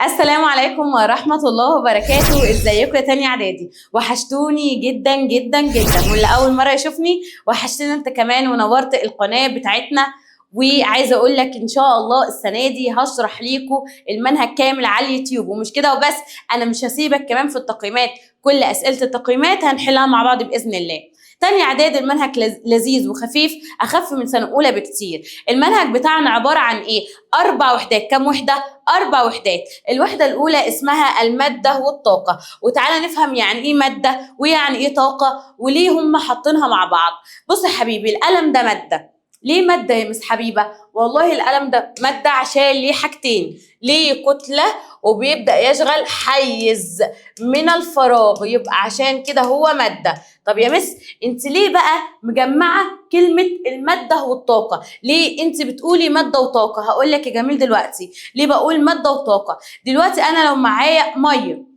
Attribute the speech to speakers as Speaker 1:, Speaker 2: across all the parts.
Speaker 1: السلام عليكم ورحمة الله وبركاته. ازيكم يا تانية اعدادي؟ وحشتوني جدا جدا جدا، واللي اول مرة يشوفني وحشتني انت كمان، ونورت القناة بتاعتنا. وعايزة اقول لك ان شاء الله السنة دي هشرح ليكم المنهج كامل على اليوتيوب، ومش كده وبس، انا مش هسيبك كمان في التقييمات. كل اسئلة التقييمات هنحلها مع بعض باذن الله. تانية اعدادي المنهج لذيذ وخفيف، اخف من سنة اولى بكتير. المنهج بتاعنا عبارة عن ايه؟ 4 وحدات. كم وحدة؟ 4 وحدات. الوحدة الأولى اسمها المادة والطاقة، وتعالى نفهم يعني إيه مادة ويعني إيه طاقة وليه هم حاطينها مع بعض. بص يا حبيبي، القلم ده مادة. ليه مادة يا مس حبيبة؟ والله القلم ده مادة عشان ليه حاجتين، ليه كتلة وبيبدأ يشغل حيز من الفراغ، يبقى عشان كده هو مادة. طب يا مس، انت ليه بقى مجمعة كلمة المادة والطاقة؟ ليه انت بتقولي مادة وطاقة؟ هقول لك يا جميل دلوقتي ليه بقول مادة وطاقة. دلوقتي انا لو معايا مية،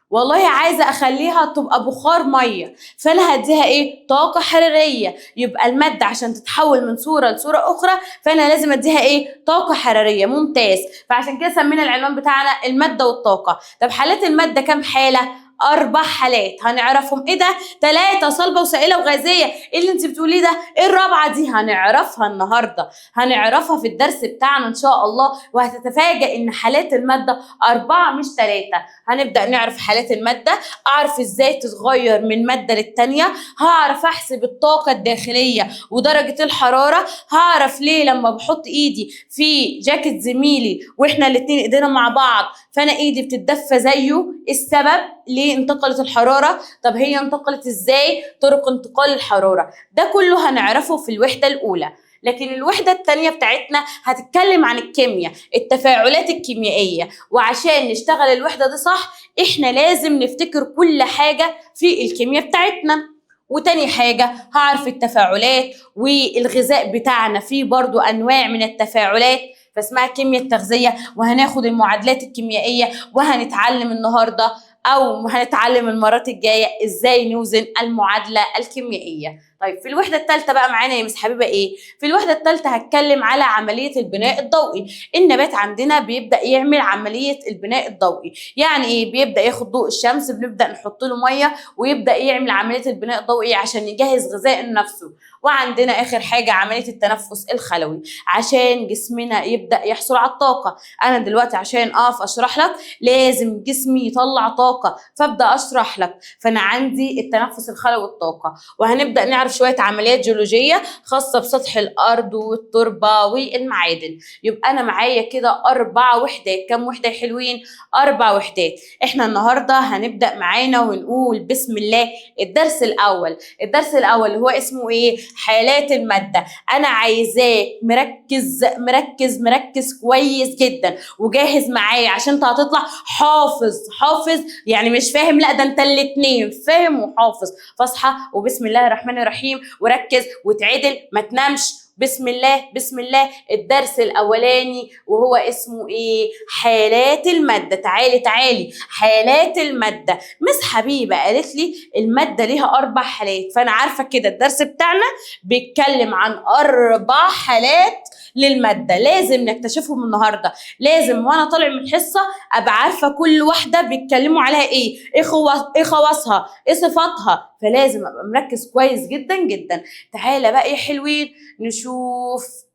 Speaker 1: والله عايزه اخليها تبقى بخار ميه، فانا هديها ايه؟ طاقه حراريه. يبقى الماده عشان تتحول من صوره لصوره اخرى فانا لازم اديها ايه؟ طاقه حراريه. ممتاز. فعشان كده سمينا العنوان بتاعنا الماده والطاقه. طب حالات الماده كام حاله؟ 4 حالات هنعرفهم. ايه ده؟ 3: صلبه وسائله وغازيه. ايه اللي انت بتقوليه ده؟ ايه الرابعه دي؟ هنعرفها النهارده، هنعرفها في الدرس بتاعنا ان شاء الله، وهتتفاجئ ان حالات الماده 4 مش 3. هنبدأ نعرف حالات المادة، أعرف إزاي تتغير من مادة للتانية، هعرف أحسب الطاقة الداخلية ودرجة الحرارة، هعرف ليه لما بحط إيدي في جاكيت زميلي وإحنا الاتنين إيدينا مع بعض فأنا إيدي بتتدفى زيه، السبب ليه انتقلت الحرارة. طب هي انتقلت إزاي؟ طرق انتقال الحرارة. ده كله هنعرفه في الوحدة الأولى. لكن الوحدة التانية بتاعتنا هتتكلم عن الكيمياء، التفاعلات الكيميائية. وعشان نشتغل الوحدة دي صح احنا لازم نفتكر كل حاجة في الكيمياء بتاعتنا. وتاني حاجة هعرف التفاعلات، والغذاء بتاعنا فيه برضو أنواع من التفاعلات فاسمها كيمياء التغذية، وهناخد المعادلات الكيميائية، وهنتعلم النهاردة أو هنتعلم المرات الجاية إزاي نوزن المعادلة الكيميائية. طيب في الوحدة الثالثة بقى معانا يا مس حبيبة إيه؟ في الوحدة الثالثة هتكلم على عملية البناء الضوئي. النبات عندنا بيبدأ يعمل عملية البناء الضوئي. يعني إيه؟ بيبدأ ياخد ضوء الشمس، بنبدأ نحط له مية ويبدأ يعمل عملية البناء الضوئي عشان يجهز غذاء لنفسه. وعندنا آخر حاجة عملية التنفس الخلوي عشان جسمنا يبدأ يحصل على الطاقة. أنا دلوقتي عشان أقف أشرح لك لازم جسمي يطلع طاقة، فأبدأ أشرح لك، فأنا عندي التنفس الخلوي والطاقة. وهنبدأ نعرف شوية عمليات جيولوجية خاصة بسطح الأرض والتربة والمعادن. يبقى أنا معايا كده 4 وحدات. كم وحدة يا حلوين؟ 4 وحدات. إحنا النهاردة هنبدأ معانا ونقول بسم الله الدرس الأول. الدرس الأول هو اسمه إيه؟ حالات المادة. أنا عايزاك مركز مركز مركز كويس جدا وجاهز معايا عشان انت هتطلع حافظ. حافظ يعني مش فاهم، لا ده انت الاتنين فاهم وحافظ. فاصحى وبسم الله الرحمن الرحيم وركز وتعدل ما تنامش. بسم الله بسم الله. الدرس الاولاني وهو اسمه ايه؟ حالات الماده. تعالي تعالي، حالات الماده. مس حبيبه قالت لي الماده ليها 4 حالات، فانا عارفه كده الدرس بتاعنا بيتكلم عن 4 حالات للماده، لازم نكتشفهم النهارده. لازم وانا طالع من الحصه ابقى عارفه كل واحده بيتكلموا عليها ايه، ايه خواصها، ايه صفاتها، فلازم ابقى مركز كويس جدا جدا. تعالى بقى يا حلوين نشوف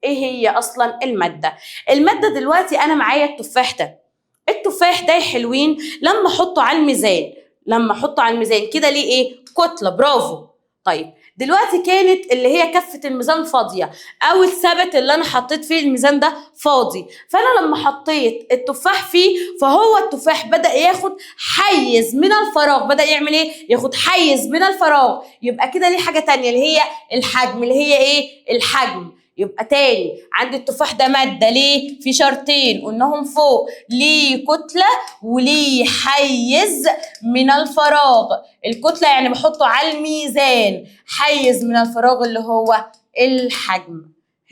Speaker 1: ايه هي اصلا الماده. الماده دلوقتي انا معايا التفاح ده. التفاح ده يا حلوين لما احطه على الميزان، لما احطه على الميزان كده ليه ايه؟ كتله. برافو. طيب دلوقتي كانت اللي هي كفة الميزان فاضية، أو الثبت اللي أنا حطيت فيه الميزان ده فاضي، فأنا لما حطيت التفاح فيه فهو التفاح بدأ ياخد حيز من الفراغ. بدأ يعمل إيه؟ ياخد حيز من الفراغ. يبقى كده ليه حاجة تانية اللي هي الحجم، اللي هي إيه؟ الحجم. يبقى تاني عندي التفاح ده مادة. ليه؟ في شرطين قلناهم فوق، ليه كتلة وليه حيز من الفراغ. الكتلة يعني بحطه على الميزان، حيز من الفراغ اللي هو الحجم.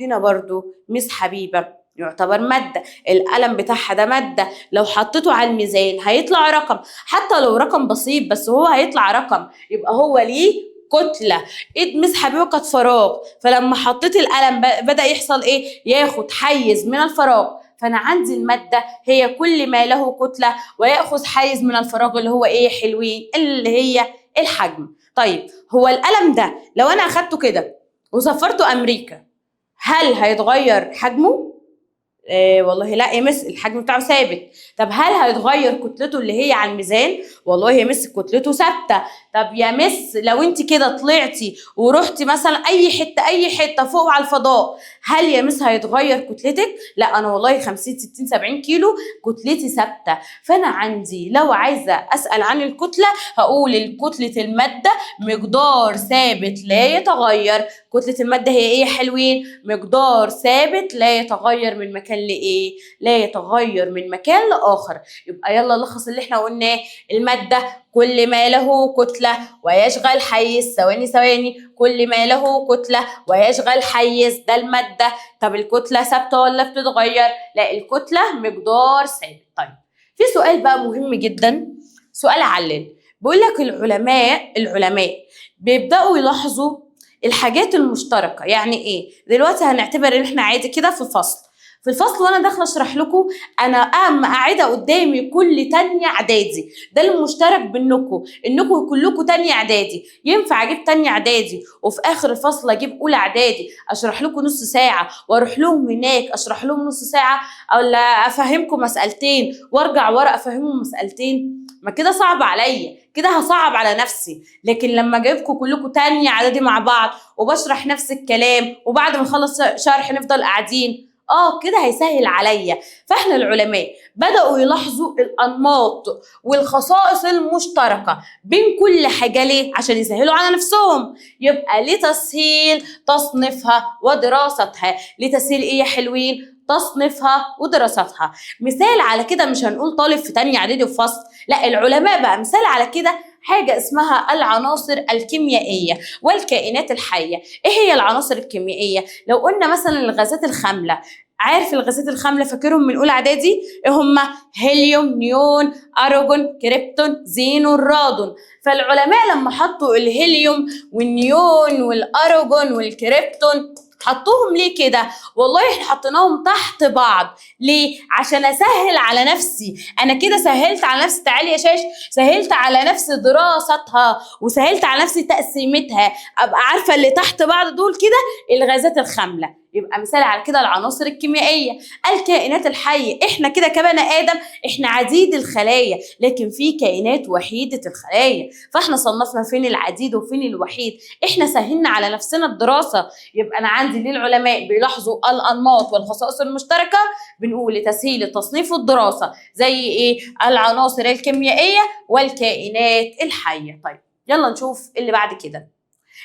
Speaker 1: هنا برضو مس حبيبة يعتبر مادة. القلم بتاعها ده مادة، لو حطيته على الميزان هيطلع رقم، حتى لو رقم بسيط بس هو هيطلع رقم، يبقى هو ليه كتلة. ايد مس حبيبة كانت فراغ، فلما حطيت القلم بدأ يحصل ايه؟ ياخد حيز من الفراغ، فانا عندي الماده هي كل ما له كتله وياخذ حيز من الفراغ اللي هو ايه حلوين، اللي هي الحجم. طيب هو القلم ده لو انا اخدته كده وسافرته امريكا هل هيتغير حجمه؟ والله لا يا مس، الحجم بتاعه ثابت. طب هل هيتغير كتلته اللي هي على الميزان؟ والله يا مس كتلته ثابته. طب يا مس لو انت كده طلعتي ورحتي مثلا اي حته فوق على الفضاء، هل يا مس هيتغير كتلتك؟ لا انا والله 50 60 70 كيلو كتلتي ثابته. فانا عندي لو عايزه اسال عن الكتله هقول كتله الماده مقدار ثابت لا يتغير. كتله الماده هي ايه يا حلوين؟ مقدار ثابت لا يتغير من مكان لايه؟ لا يتغير من مكان لاخر. يبقى يلا نلخص اللي احنا قلناه. الماده كل ما له كتله ويشغل حيز، ثواني، كل ما له كتله ويشغل حيز ده الماده. طب الكتله ثابته ولا بتتغير؟ لا الكتله مقدار ثابت. طيب في سؤال بقى مهم جدا، سؤال علل، بيقول لك العلماء بيبداوا يلاحظوا الحاجات المشتركه. يعني ايه؟ دلوقتي هنعتبر ان احنا عادي كده في الفصل وانا داخله اشرح لكم، انا قاعده قدامي كل تانية اعدادي، ده المشترك بينكم انكم كلكم تانية اعدادي. ينفع اجيب تانية اعدادي وفي اخر الفصل اجيب اولى اعدادي اشرح لكم نص ساعه واروح لهم هناك اشرح لهم نص ساعه، ولا افهمكم مسالتين وارجع ورا افهمهم مسالتين؟ ما كده صعب عليا، كده هصعب على نفسي. لكن لما اجيبكم كلكم تانية اعدادي مع بعض وبشرح نفس الكلام وبعد ما نخلص شرح نفضل قاعدين، كده هيسهل عليا. فاحنا العلماء بدأوا يلاحظوا الأنماط والخصائص المشتركة بين كل حاجة. ليه؟ عشان يسهلوا على نفسهم. يبقى لتسهيل تصنيفها ودراستها. لتسهيل ايه يا حلوين؟ تصنيفها ودراستها. مثال على كده، مش هنقول طالب في تانية اعدادي وفصل، لا العلماء بقى مثال على كده حاجة اسمها العناصر الكيميائية والكائنات الحية. ايه هي العناصر الكيميائية؟ لو قلنا مثلا الغازات الخاملة، عارف الغازات الخاملة فاكرهم من أولى إعدادي؟ إيه هما؟ هيليوم، نيون، أرجون، كريبتون، زينون، رادون. فالعلماء لما حطوا الهيليوم والنيون والأرجون والكريبتون حطوهم ليه كده؟ والله احنا حطيناهم تحت بعض. ليه؟ عشان اسهل على نفسي. انا كده سهلت على نفسي، تعالي يا شاش، سهلت على نفسي دراستها وسهلت على نفسي تقسيمتها، ابقى عارفه اللي تحت بعض دول كده الغازات الخامله. يبقى مثال على كده العناصر الكيميائيه. الكائنات الحيه، احنا كده كبني ادم احنا عديد الخلايا، لكن في كائنات وحيده الخلايا. فاحنا صنفنا فين العديد وفين الوحيد، احنا سهلنا على نفسنا الدراسه. يبقى انا عندي ليه العلماء بيلاحظوا الانماط والخصائص المشتركه؟ بنقول لتسهيل التصنيف والدراسه. زي ايه؟ العناصر الكيميائيه والكائنات الحيه. طيب يلا نشوف اللي بعد كده.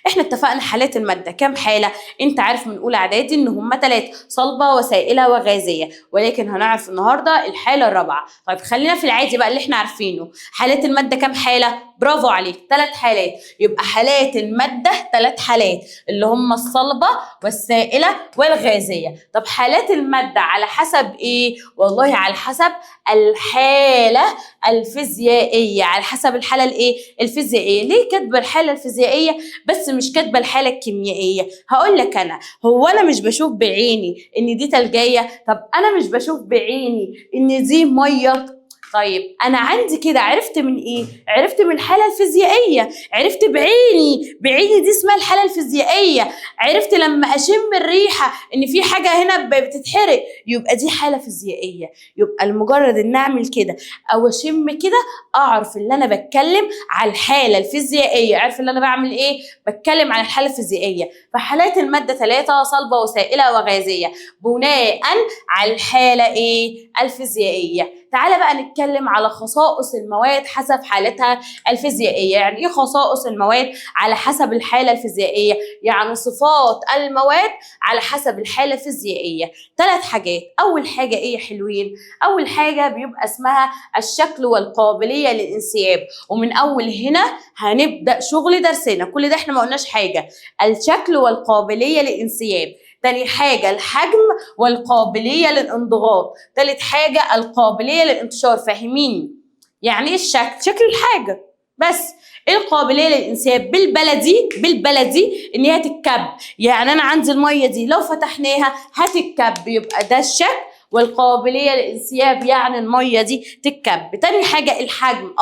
Speaker 1: احنا اتفقنا حالات الماده كام حاله؟ انت عارف من اولى اعدادي ان هم 3: صلبه وسائله وغازيه، ولكن هنعرف النهارده الحاله الرابعه. طيب خلينا في العادي بقى اللي احنا عارفينه. حالات الماده كام حاله؟ برافو عليك، 3 حالات. يبقى حالات الماده 3 حالات اللي هم الصلبه والسائله والغازيه. طب حالات الماده على حسب ايه؟ والله على حسب الحاله الفيزيائيه، على حسب الحاله الايه؟ الفيزيائيه. ليه كاتبه الحاله الفيزيائيه بس مش كاتبه الحاله الكيميائيه؟ هقول لك هو انا مش بشوف بعيني ان دي تلجيه؟ طب انا مش بشوف بعيني ان دي ميه؟ طيب انا عندي كده عرفت من ايه؟ عرفت من الحاله الفيزيائيه، عرفت بعيني دي اسمها الحاله الفيزيائيه. عرفت لما اشم الريحه ان في حاجه هنا بتتحرق، يبقى دي حاله فيزيائيه. يبقى لمجرد ان اعمل كده او اشم كده اعرف ان انا بتكلم على الحاله الفيزيائيه. عارف ان انا بعمل ايه؟ بتكلم عن الحاله الفيزيائيه. فحالات الماده 3: صلبه وسائله وغازيه، بناء على الحاله ايه؟ الفيزيائيه. تعالى بقى نتكلم على خصائص المواد حسب حالتها الفيزيائيه. يعني ايه خصائص المواد على حسب الحاله الفيزيائيه؟ يعني صفات المواد على حسب الحاله الفيزيائيه. 3 حاجات. اول حاجه ايه يا حلوين؟ اول حاجه بيبقى اسمها الشكل والقابليه للانسياب. ومن اول هنا هنبدا شغل درسنا، كل ده احنا ما قلناش حاجه. الشكل والقابليه للانسياب. تاني حاجة الحجم والقابلية للانضغاط. تالت حاجة القابلية للانتشار. فاهمين يعني ايه الشكل؟ شكل الحاجة بس. القابلية للانسياب بالبلدي ان هي تتكب. يعني انا عندي المية دي لو فتحناها هتتكب، يبقى ده الشكل والقابليه للانسياب يعني الميه دي تتكب. تاني حاجه الحجم،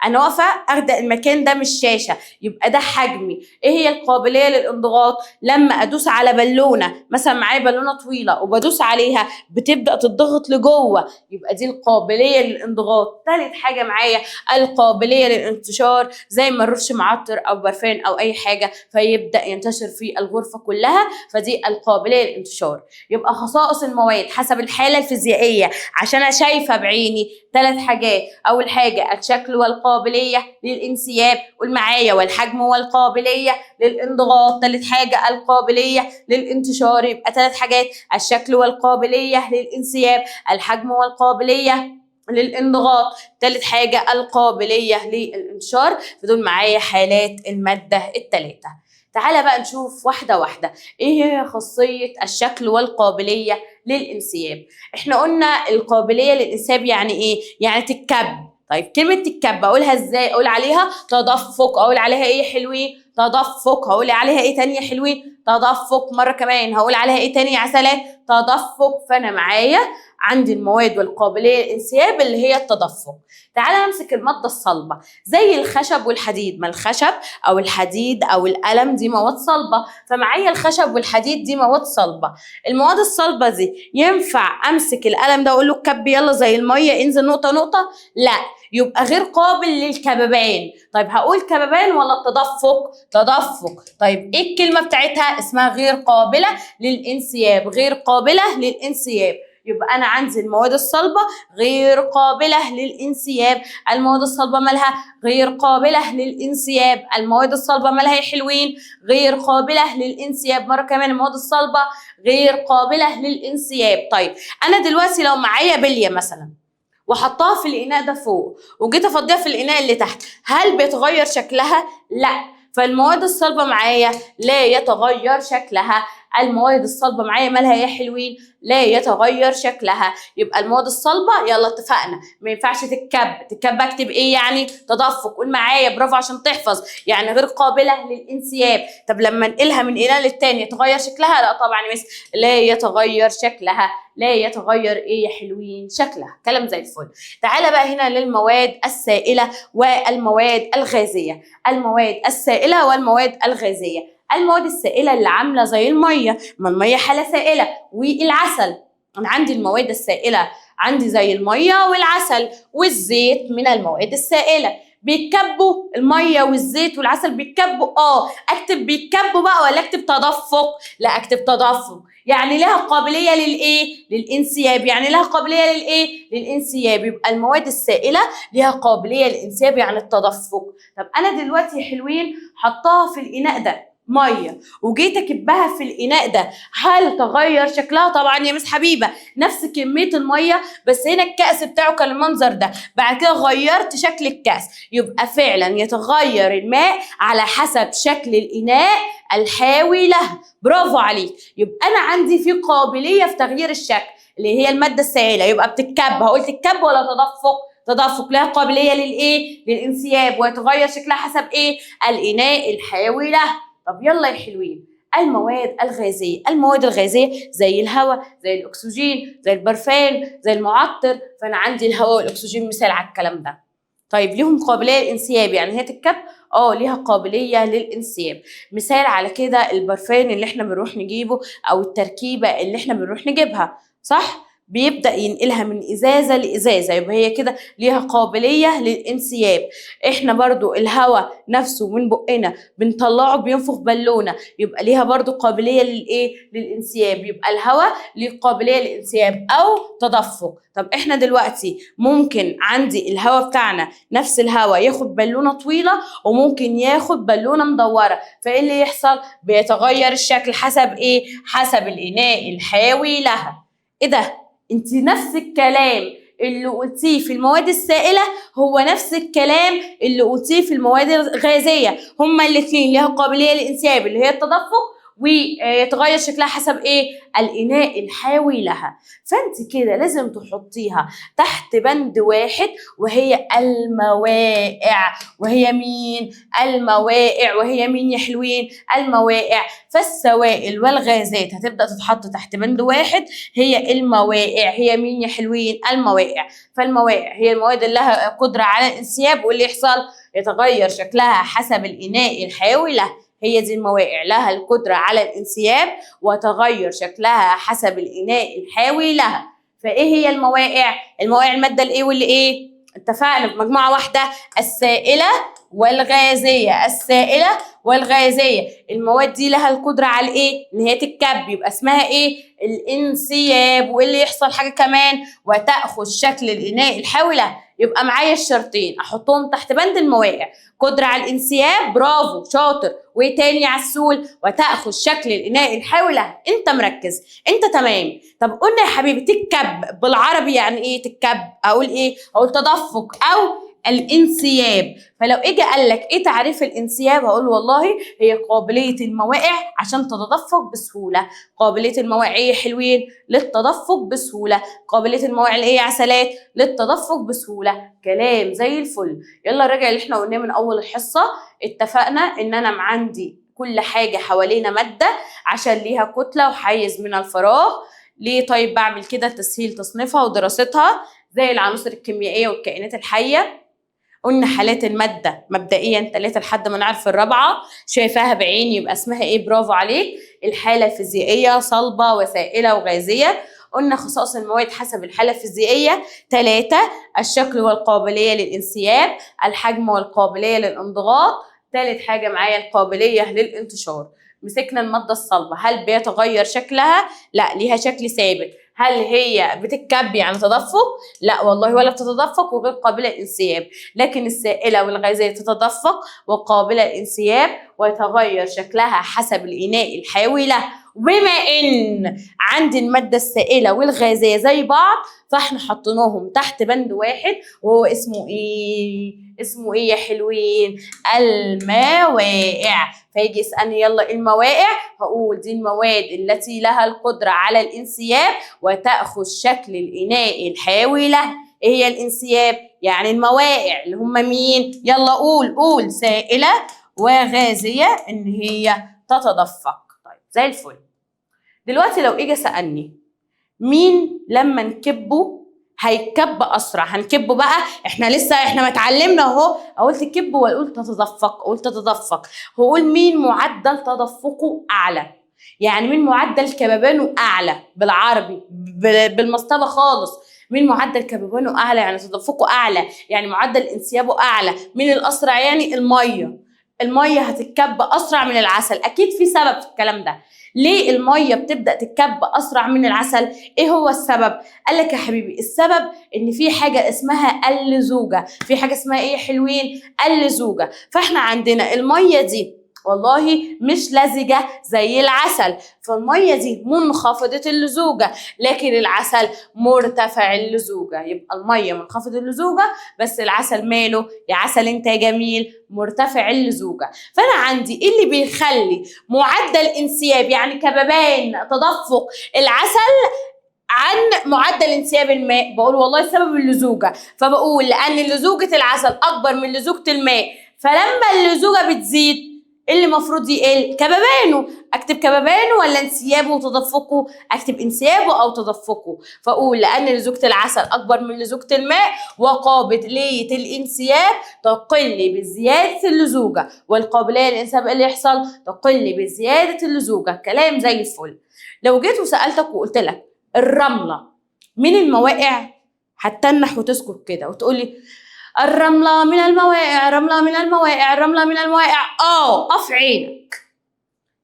Speaker 1: انا واقفه اخد المكان ده مش شاشه، يبقى ده حجمي. ايه هي القابليه للانضغاط؟ لما ادوس على بالونه، مثلا معايا بالونه طويله وبدوس عليها بتبدا تضغط لجوه، يبقى دي القابليه للانضغاط. ثالث حاجه معايا القابليه للانتشار، زي ما نرش معطر او برفان او اي حاجه فيبدا ينتشر في الغرفه كلها، فدي القابليه للانتشار. يبقى خصائص المواد حسب الحاله الفيزيائيه عشان انا شايفه بعيني 3 حاجات. اول حاجه الشكل والقابليه للانسياب، قول معايا والحجم والقابليه للانضغاط. 3 حاجه القابليه للانتشار، يبقى 3 حاجات الشكل والقابليه للانسياب، الحجم والقابليه للانضغاط، 3 حاجه القابليه للانتشار. فدول معايا حالات الماده ال3. تعالى بقى نشوف واحده واحده ايه هي خاصيه الشكل والقابليه للانسياب. احنا قلنا القابليه للانسياب يعني ايه؟ يعني تتكب. طيب كلمه تتكب اقولها ازاي؟ اقول عليها تدفق. اقول عليها ايه حلوين؟ تدفق. هقول عليها ايه تاني يا حلوين؟ تدفق. مره كمان هقول عليها ايه تاني يا عسلات؟ تدفق. فانا معايا عندي المواد والقابليه للانسياب اللي هي التدفق. تعالى نمسك الماده الصلبه زي الخشب والحديد. ما الخشب او الحديد او القلم دي مواد صلبه، فمعايا الخشب والحديد دي مواد صلبه. المواد الصلبه دي ينفع امسك القلم ده اقول له كب يلا زي الميه انزل نقطه نقطه؟ لا، يبقى غير قابل للكببان. طيب هقول كببان ولا تدفق؟ تدفق. طيب ايه الكلمه بتاعتها؟ اسمها غير قابله للانسياب. غير قابله للانسياب. يبقى انا عندي المواد الصلبه غير قابله للانسياب. المواد الصلبه مالها؟ غير قابله للانسياب. المواد الصلبه مالها يا حلوين؟ غير قابله للانسياب. مره كمان المواد الصلبه غير قابله للانسياب. طيب انا دلوقتي لو معايا بليه مثلا وحطها في الاناء ده فوق وجيت افضيها في الاناء اللي تحت، هل بيتغير شكلها؟ لا. فالمواد الصلبه معايا لا يتغير شكلها. المواد الصلبه معايا مالها يا حلوين؟ لا يتغير شكلها. يبقى المواد الصلبه يلا اتفقنا ما ينفعش تتكب. تتكب اكتب ايه يعني؟ تدفق. قول معايا برافو عشان تحفظ. يعني غير قابله للانسياب. طب لما انقلها من اناء للتاني يتغير شكلها؟ لا طبعا يا مس، لا يتغير شكلها. لا يتغير ايه يا حلوين؟ شكلها. كلام زي الفل. تعالى بقى هنا للمواد السائله والمواد الغازيه. المواد السائله والمواد الغازيه. المواد السائله اللي عامله زي الميه، ما الميه حاله سائله، والعسل. انا عندي المواد السائله عندي زي الميه والعسل والزيت من المواد السائله. بيتكبوا الميه والزيت والعسل بيتكبوا؟ اكتب بيتكبوا بقى ولا اكتب تدفق؟ لا اكتب تدفق. يعني لها قابليه للايه؟ للانسياب. يعني لها قابليه للايه؟ للانسياب. يبقى المواد السائله لها قابليه للانسياب يعني التدفق. طب انا دلوقتي يا حلوين حطاها في الاناء ده ميه وجيت اكبها في الاناء ده، هل تغير شكلها؟ طبعا يا مس حبيبه، نفس كميه الميه بس هنا الكأس بتاعه كان المنظر ده، بعد كده غيرت شكل الكأس. يبقى فعلا يتغير الماء على حسب شكل الاناء الحاوي له. برافو عليك. يبقى انا عندي في قابليه في تغيير الشكل اللي هي الماده السائله. يبقى بتتكب. هقول تتكب ولا تدفق؟ تدفق. لها قابليه للايه؟ للانسياب. ويتغير شكلها حسب ايه؟ الاناء الحاوي له. طب يلا يا حلوين المواد الغازيه. المواد الغازيه زي الهواء، زي الاكسجين، زي البرفان، زي المعطر. فانا عندي الهواء والاكسجين مثال على الكلام ده. طيب ليهم قابليه للانسياب يعني هي تتكب؟ ليها قابليه للانسياب. مثال على كده البرفان اللي احنا بنروح نجيبه او التركيبه اللي احنا بنروح نجيبها، صح؟ بيبدأ ينقلها من إزازة لإزازة، يبقى هي كده ليها قابلية للانسياب. احنا برضو الهواء نفسه من بقنا بنطلعه بينفخ بالونة، يبقى ليها برضو قابلية للإيه؟ للانسياب. يبقى الهواء ليه قابلية للانسياب أو تدفق. طب احنا دلوقتي ممكن عندي الهواء بتاعنا نفس الهواء ياخد بالونة طويلة وممكن ياخد بالونة مدورة، فايه اللي يحصل؟ بيتغير الشكل حسب ايه؟ حسب الإناء الحاوي لها. ايه ده؟ انت نفس الكلام اللي قلتيه في المواد السائله هو نفس الكلام اللي قلتيه في المواد الغازيه. هما الاثنين ليها قابليه للانسياب اللي هي التدفق وتغير شكلها حسب ايه؟ الإناء الحاوي لها. فانت كده لازم تحطيها تحت بند واحد، وهي الموائع. وهي مين؟ الموائع. وهي مين يا حلوين؟ الموائع. فالسوائل والغازات هتبدأ تتحط تحت بند واحد، هي الموائع. هي مين يا حلوين؟ الموائع. فالموائع هي المواد اللي لها قدرة على الانسياب، واللي يحصل يتغير شكلها حسب الإناء الحاوي لها. هي دي الموائع، لها القدرة على الانسياب وتغير شكلها حسب الإناء الحاوي لها. فإيه هي الموائع؟ الموائع المادة الإيه واللي إيه؟ اتفقنا في مجموعة واحدة، السائلة والغازية. السائلة والغازية. المواد دي لها القدرة على ايه؟ ان هي تتكب، يبقى اسمها ايه؟ الانسياب. واللي يحصل حاجة كمان، وتأخذ شكل الإناء الحاوي لها. يبقى معايا الشرطين احطهم تحت بند الموائع، قدرة على الانسياب، برافو شاطر، وايه تاني يا عسول؟ وتأخذ شكل الإناء الحاوي لها. انت مركز، انت تمام. طب قلنا يا حبيبي تتكب بالعربي يعني ايه تتكب؟ اقول ايه؟ اقول تدفق او الانسياب. فلو اجى قال لك ايه تعريف الانسياب، هقول والله هي قابليه الموائع عشان تتدفق بسهوله. قابليه الموائع ايه يا حلوين؟ للتدفق بسهوله. قابليه الموائع لايه يا عسلات؟ للتدفق بسهوله. كلام زي الفل. يلا راجع اللي احنا قلناه من اول الحصه. اتفقنا ان انا عندي كل حاجه حوالينا ماده عشان ليها كتله وحيز من الفراغ. ليه طيب بعمل كده؟ تسهيل تصنيفها ودراستها، زي العناصر الكيميائيه والكائنات الحيه. قلنا حالات المادة مبدئيا 3 لحد ما نعرف الرابعة. شايفاها بعيني يبقى اسمها ايه؟ برافو عليك. الحالة الفيزيائية صلبة وسائلة وغازية. قلنا خصائص المواد حسب الحالة الفيزيائية 3: الشكل والقابلية للانسياب، الحجم والقابلية للانضغاط، ثالث حاجة معايا القابلية للانتشار. مسكنا المادة الصلبة، هل بيتغير شكلها؟ لا، ليها شكل ثابت. هل هي بتتكب يعني تدفق؟ لا والله، ولا بتتدفق وغير قابلة للانسياب. لكن السائلة والغازية تتدفق وقابلة للانسياب ويتغير شكلها حسب الإناء الحاوي له. وبما ان عندي المادة السائلة والغازية زي بعض، فاحنا حطيناهم تحت بند واحد، وهو اسمه ايه؟ اسمه ايه يا حلوين؟ الموائع. فيجي يسألني يلا الموائع، هقول دي المواد التي لها القدرة على الانسياب وتأخذ شكل الإناء الحاوي له. ايه هي الانسياب؟ يعني الموائع اللي هم مين؟ يلا قول سائلة وغازية ان هي تتدفق. طيب زي الفل. دلوقتي لو اجى سألني مين لما نكبه هيتكب اسرع؟ هنكبه بقى، احنا ما اتعلمنا اهو. اقول تكب ولا اقول تتدفق؟ اقول تتدفق. هقول مين معدل تدفقه اعلى؟ يعني مين معدل كببانه اعلى بالعربي بالمصطبه خالص؟ مين معدل كببانه اعلى يعني تدفقه اعلى، يعني معدل انسيابه اعلى. مين الاسرع؟ يعني الميه هتتكب اسرع من العسل. اكيد في سبب في الكلام ده. ليه الميه بتبدا تتكب اسرع من العسل؟ ايه هو السبب؟ قال لك يا حبيبي السبب ان في حاجه اسمها اللزوجه. في حاجه اسمها ايه يا حلوين؟ اللزوجه. فاحنا عندنا الميه دي والله مش لزجة زي العسل، فالمية دي منخفضة اللزوجة، لكن العسل مرتفع اللزوجة. يبقى المية منخفضة اللزوجة، بس العسل ماله يا عسل انت يا جميل؟ مرتفع اللزوجة. فأنا عندي ايه اللي بيخلي معدل انسياب يعني كببان تدفق العسل عن معدل انسياب الماء؟ بقول والله السبب اللزوجة. فبقول لأن لزوجة العسل أكبر من لزوجة الماء، فلما اللزوجة بتزيد اللي المفروض يقل كببانه. اكتب كببانه ولا انسيابه وتدفقه؟ اكتب انسيابه او تدفقه. فاقول لان لزوجة العسل اكبر من لزوجة الماء، وقابلية الانسياب تقل بزيادة اللزوجة، والقابلية للانسياب اللي يحصل تقل بزيادة اللزوجة. كلام زي الفل. لو جيت وسألتك وقلت لك الرملة من الموائع، هتتنح وتسكت كده وتقولي الرملة من الموائع، رملة من الموائع، رملة من الموائع. قف عينك.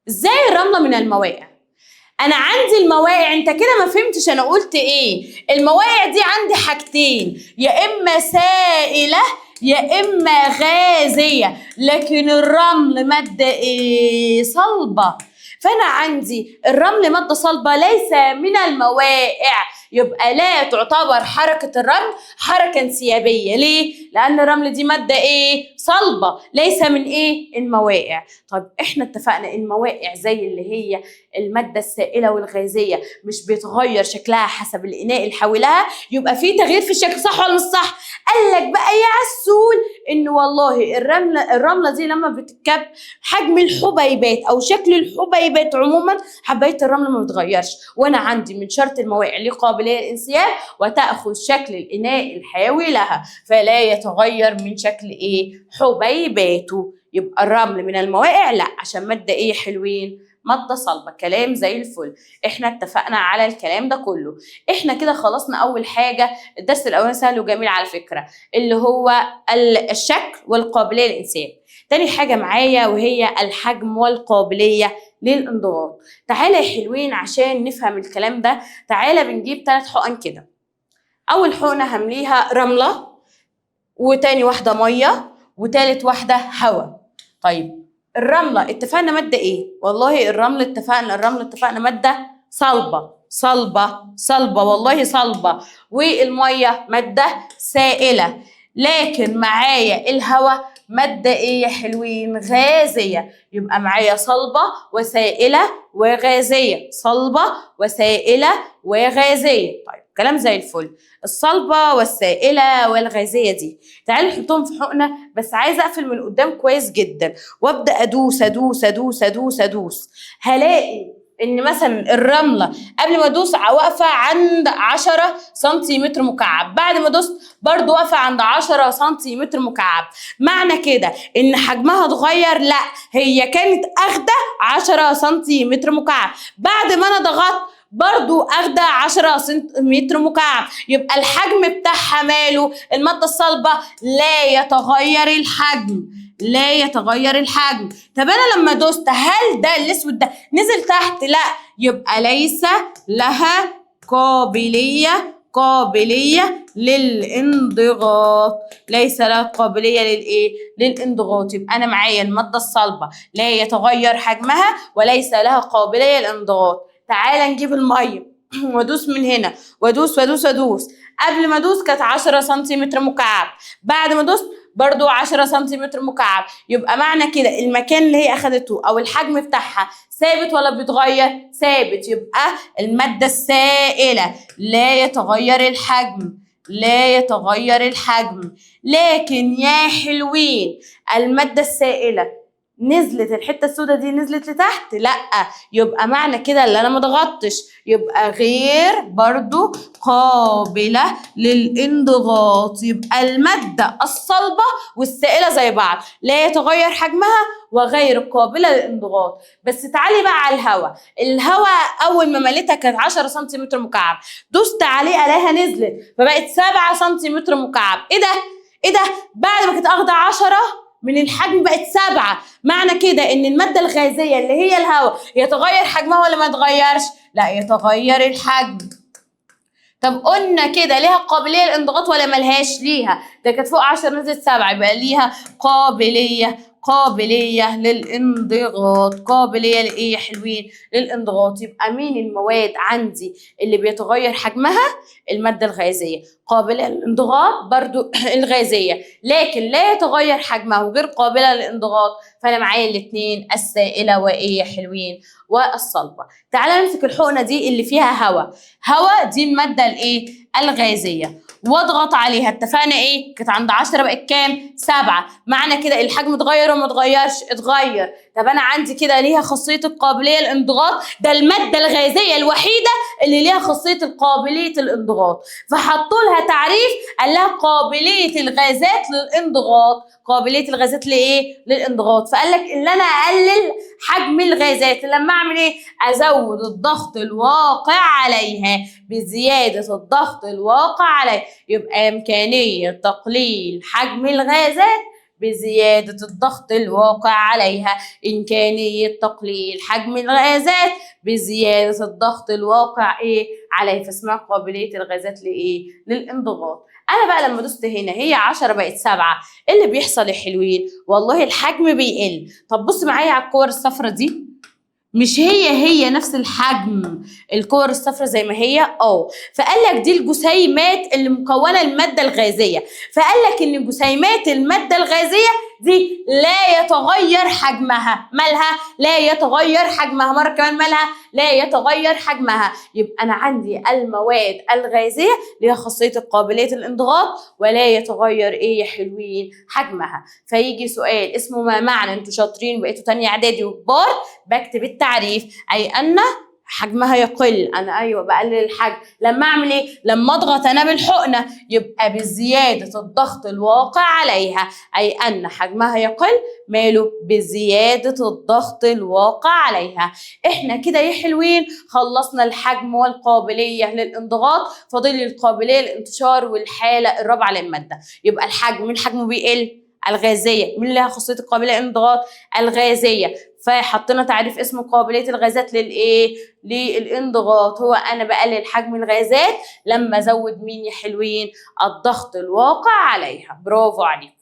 Speaker 1: ازاي الرملة من الموائع؟ انا عندي الموائع، انت كده ما فهمتش انا قلت ايه. الموائع دي عندي حاجتين، يا اما سائلة يا اما غازية، لكن الرمل مادة ايه؟ صلبة. فانا عندي الرمل مادة صلبة ليس من الموائع، يبقى لا تعتبر حركة الرمل حركة انسيابية. ليه؟ لأن الرمل دي مادة ايه؟ صلبة ليس من ايه؟ المواقع. طب احنا اتفقنا المواقع زي اللي هي المادة السائلة والغازية مش بيتغير شكلها حسب الإناء اللي حولها، يبقى في تغيير في الشكل، صح ولا مش صح؟ قال لك بقى يا عسول ان والله الرملة دي لما بتتكب حجم الحبيبات او شكل الحبيبات عموما حباية الرمل ما بتغيرش، وانا عندي من شرط المواقع ليه قابلية للانسياب وتأخذ شكل الإناء الحاوي لها فلا يتغير من شكل ايه؟ حبيباته. يبقى الرمل من المواقع لا، عشان مادة ايه يا حلوين؟ مادة صلبة. كلام زي الفل. احنا اتفقنا على الكلام ده كله. احنا كده خلصنا اول حاجة. الدرس الاولاني سهل وجميل على فكرة، اللي هو الشكل والقابلية للانسياب. تاني حاجة معايا وهي الحجم والقابلية للانضغاط. تعالى يا حلوين عشان نفهم الكلام ده، تعالى بنجيب 3 حقن كده. اول حقنة همليها رملة، وتاني واحدة مية، وتالت واحدة هواء. طيب الرملة اتفقنا مادة ايه؟ والله الرمل اتفقنا مادة صلبة والله صلبة. والمية مادة سائلة. لكن معايا الهواء مادة ايه يا حلوين؟ غازية. يبقى معايا صلبة وسائلة وغازية، صلبة وسائلة وغازية. طيب كلام زي الفل. الصلبة والسائلة والغازية دي تعالوا نحطهم في حقنة، بس عايزة اقفل من قدام كويس جدا وابدأ ادوس ادوس ادوس ادوس ادوس. هلاقي ان مثلا الرملة قبل ما ادوس واقفة عند 10 سنتيمتر مكعب، بعد ما ادوس برضو واقفة عند 10 سنتيمتر مكعب. معنى كده ان حجمها اتغير؟ لا، هي كانت اخدة 10 سنتيمتر مكعب، بعد ما انا ضغطت برضو اخدة 10 سنتيمتر مكعب. يبقى الحجم بتاعها ماله؟ المادة الصلبة لا يتغير الحجم، لا يتغير الحجم. طب انا لما دوست هل ده الاسود ده نزل تحت؟ لا، يبقى ليس لها قابلية للانضغاط، ليس لها قابلية للايه؟ للانضغاط. يبقى انا معايا المادة الصلبة لا يتغير حجمها وليس لها قابلية للانضغاط. تعالى نجيب المية وادوس من هنا وادوس وادوس وادوس. قبل ما ادوس كانت 10 سنتيمتر مكعب، بعد ما دوست برضو 10 سنتيمتر مكعب. يبقى معنى كده المكان اللي هي اخدته او الحجم بتاعها ثابت ولا بيتغير؟ ثابت. يبقى المادة السائلة لا يتغير الحجم، لا يتغير الحجم. لكن يا حلوين المادة السائلة نزلت الحته السوداء دي نزلت لتحت؟ لا، يبقى معنى كده اللي انا ما ضغطتش، يبقى غير برضو قابله للانضغاط. يبقى الماده الصلبه والسائله زي بعض، لا يتغير حجمها وغير قابله للانضغاط. بس تعالي بقى على الهواء اول ما مليتها كانت 10 سنتيمتر مكعب، دوست عليه الاقيها نزلت فبقت 7 سنتيمتر مكعب. ايه ده؟ بعد ما كانت اخده 10 من الحجم بقت 7. معنى كده ان المادة الغازية اللي هي الهواء يتغير حجمها ولا ما يتغيرش؟ لا، يتغير الحجم. طب قلنا كده ليها قابلية للانضغاط ولا ملهاش؟ ليها، ده كانت فوق 10 نزلت 7، يبقى ليها قابلية للانضغاط. قابلية لإيه يا حلوين؟ للانضغاط. يبقى مين المواد عندي اللي بيتغير حجمها؟ المادة الغازية. قابلة للانضغاط برضو الغازية، لكن لا يتغير حجمها وغير قابلة للانضغاط. فأنا معايا الاتنين، السائلة وإيه يا حلوين؟ والصلبة. تعالى نمسك الحقنة دي اللي فيها هواء دي المادة الإيه؟ الغازية، واضغط عليها. اتفقنا ايه؟ كانت عند 10 بقت كام؟ 7. معنى كده الحجم اتغير ولا ما اتغيرش؟ اتغير. طب انا عندي كده ليها خاصيه القابليه للانضغاط، ده الماده الغازيه الوحيده اللي ليها خاصيه القابليه الانضغاط، فحطوا لها تعريف قال لها قابليه الغازات للانضغاط. قابليه الغازات لايه؟ للانضغاط. فقال لك ان انا اقلل حجم الغازات لما اعمل ايه؟ ازود الضغط الواقع عليها بزياده الضغط الواقع عليها. يبقى امكانيه تقليل حجم الغازات بزيادة الضغط الواقع عليها. إمكانية تقليل حجم الغازات بزيادة الضغط الواقع إيه؟ عليها. فاسمها قابلية الغازات لإيه؟ للانضغاط. أنا بقى لما دوست هنا هي 10 بقت 7، إيه اللي بيحصل يا حلوين؟ والله الحجم بيقل. طب بص معايا على الكور الصفرا دي، مش هي نفس الحجم الكور الصفراء زي ما هي؟ فقال لك دي الجسيمات اللي مكونه الماده الغازيه. فقال لك ان جسيمات الماده الغازيه دي لا يتغير حجمها. مالها؟ لا يتغير حجمها. مرة كمان مالها؟ لا يتغير حجمها. يبقى أنا عندي المواد الغازية ليها خاصية قابلية الانضغاط ولا يتغير إيه يا حلوين؟ حجمها. فيجي سؤال اسمه ما معنى، انتوا شاطرين بقيتوا تانية إعدادي وكبار، بكتب التعريف، أي أن حجمها يقل. انا ايوه بقلل الحجم لما اعمل ايه؟ لما اضغط انا بالحقنه، يبقى بزياده الضغط الواقع عليها، اي ان حجمها يقل. ماله؟ بزياده الضغط الواقع عليها. احنا كده يا حلوين خلصنا الحجم والقابليه للانضغاط، فاضل لي القابليه للانتشار والحاله الرابعه للماده. يبقى الحجم، مين حجمه بيقل؟ الغازيه. مين اللي لها خاصيه القابليه للانضغاط؟ الغازيه. فحطينا تعريف اسمه قابليه الغازات للايه؟ للانضغاط. هو انا بقلل حجم الغازات لما ازود مين يا حلوين؟ الضغط الواقع عليها. برافو عليكم.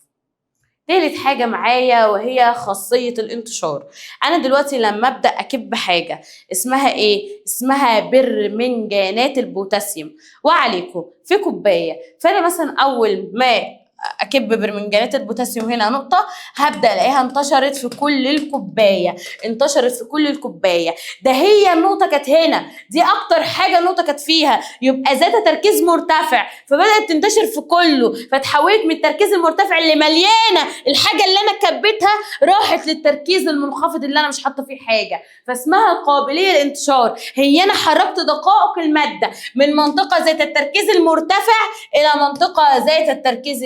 Speaker 1: تالت حاجة معايا وهي خاصية الانتشار. أنا دلوقتي لما أبدأ أكب حاجة اسمها إيه؟ اسمها برمنجانات البوتاسيوم. وعليكم في كوباية، فأنا مثلا أول ما اكب برمنجانات البوتاسيوم هنا نقطه، هبدا الاقيها انتشرت في كل الكوبايه. انتشرت في كل الكوبايه. ده هي النقطه كانت هنا، دي اكتر حاجه النقطه كانت فيها، يبقى ذات تركيز مرتفع، فبدات تنتشر في كله، فتحولت من التركيز المرتفع اللي مليانه الحاجه اللي انا كبيتها راحت للتركيز المنخفض اللي انا مش حاطه فيه حاجه، فاسمها قابليه للانتشار. هي انا حركت دقائق الماده من منطقه ذات التركيز المرتفع الى منطقه ذات التركيز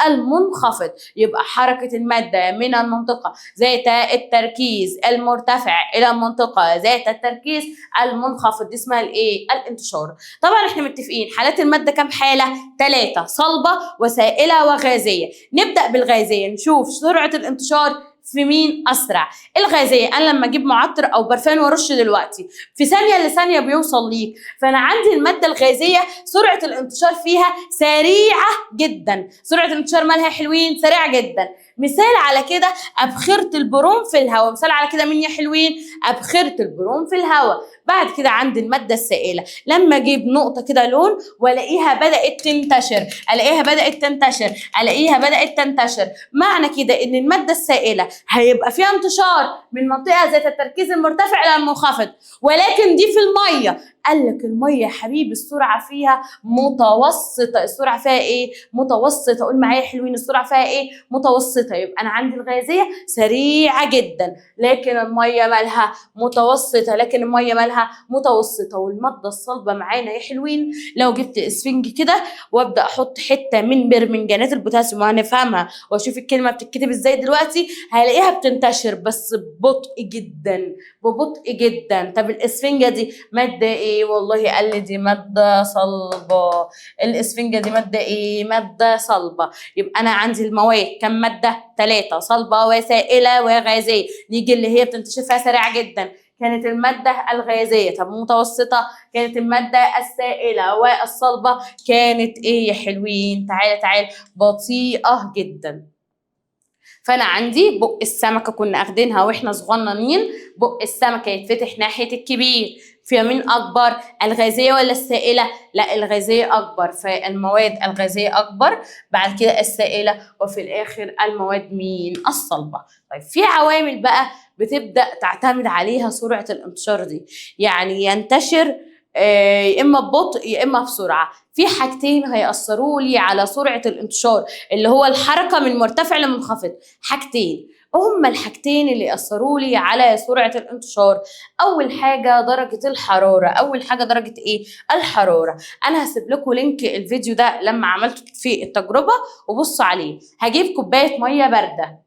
Speaker 1: المنخفض. يبقى حركة المادة من المنطقة ذات التركيز المرتفع إلى المنطقة ذات التركيز المنخفض، دي اسمها الانتشار. طبعا احنا متفقين حالات المادة كم حالة؟ 3: صلبة وسائلة وغازية. نبدأ بالغازية، نشوف سرعة الانتشار في مين اسرع. الغازيه، انا لما اجيب معطر او برفان وارش دلوقتي في ثانيه لثانيه بيوصل ليك، فانا عندي الماده الغازيه سرعه الانتشار فيها سريعه جدا. سرعه الانتشار مالها حلوين؟ سريعه جدا. مثال على كده ابخره البروم في الهواء. مثال على كده مين يا حلوين؟ ابخره البروم في الهواء. بعد كده عندي الماده السائله، لما اجيب نقطه كده لون والاقيها بدات تنتشر، الاقيها بدات تنتشر، معنى كده ان الماده السائله هيبقى فيها انتشار من منطقه ذات التركيز المرتفع الى المنخفض. ولكن دي في الميه، قال لك الميه يا حبيبي السرعه فيها متوسطه. السرعه فيها ايه؟ متوسطه. قول معايا حلوين، السرعه فيها ايه؟ متوسطه. يبقى انا عندي الغازيه سريعه جدا، لكن الميه مالها متوسطه. والماده الصلبه معانا يا حلوين، لو جبت اسفنج كده وابدا احط حته من برمنجانات البوتاسيوم وهنفهمها واشوف الكلمه بتتكتب ازاي دلوقتي، هلاقيها بتنتشر بس ببطء جدا. طب الاسفنجه دي ماده ايه؟ والله قال لي دي ماده صلبه. الاسفنجه دي ماده ايه؟ ماده صلبه. يبقى انا عندي المواد كم ماده؟ 3: صلبه وسائله وغازيه. نيجي اللي هي بتنتشر فيها سريعه جدا، كانت المادة الغازية. طب متوسطة كانت المادة السائلة، والصلبة كانت ايه يا حلوين؟ تعالى بطيئة جدا. فانا عندي بق السمكه كنا اخدينها واحنا صغننين، بق السمكه يتفتح ناحيه الكبير، في مين اكبر؟ الغازيه ولا السائله؟ لا الغازيه اكبر، فالمواد الغازيه اكبر، بعد كده السائله، وفي الاخر المواد مين؟ الصلبه. طيب في عوامل بقى بتبدا تعتمد عليها سرعه الانتشار دي، يعني ينتشر يا اما ببطء يا اما بسرعه. في حاجتين هيأثروا لي على سرعه الانتشار، اللي هو الحركه من مرتفع لمنخفض. حاجتين هما الحاجتين اللي يأثروا لي على سرعه الانتشار. اول حاجه درجه الحراره. درجه ايه؟ الحراره. انا هسيب لكم لينك الفيديو ده لما عملت فيه التجربه وبصوا عليه. هجيب كوبايه ميه بارده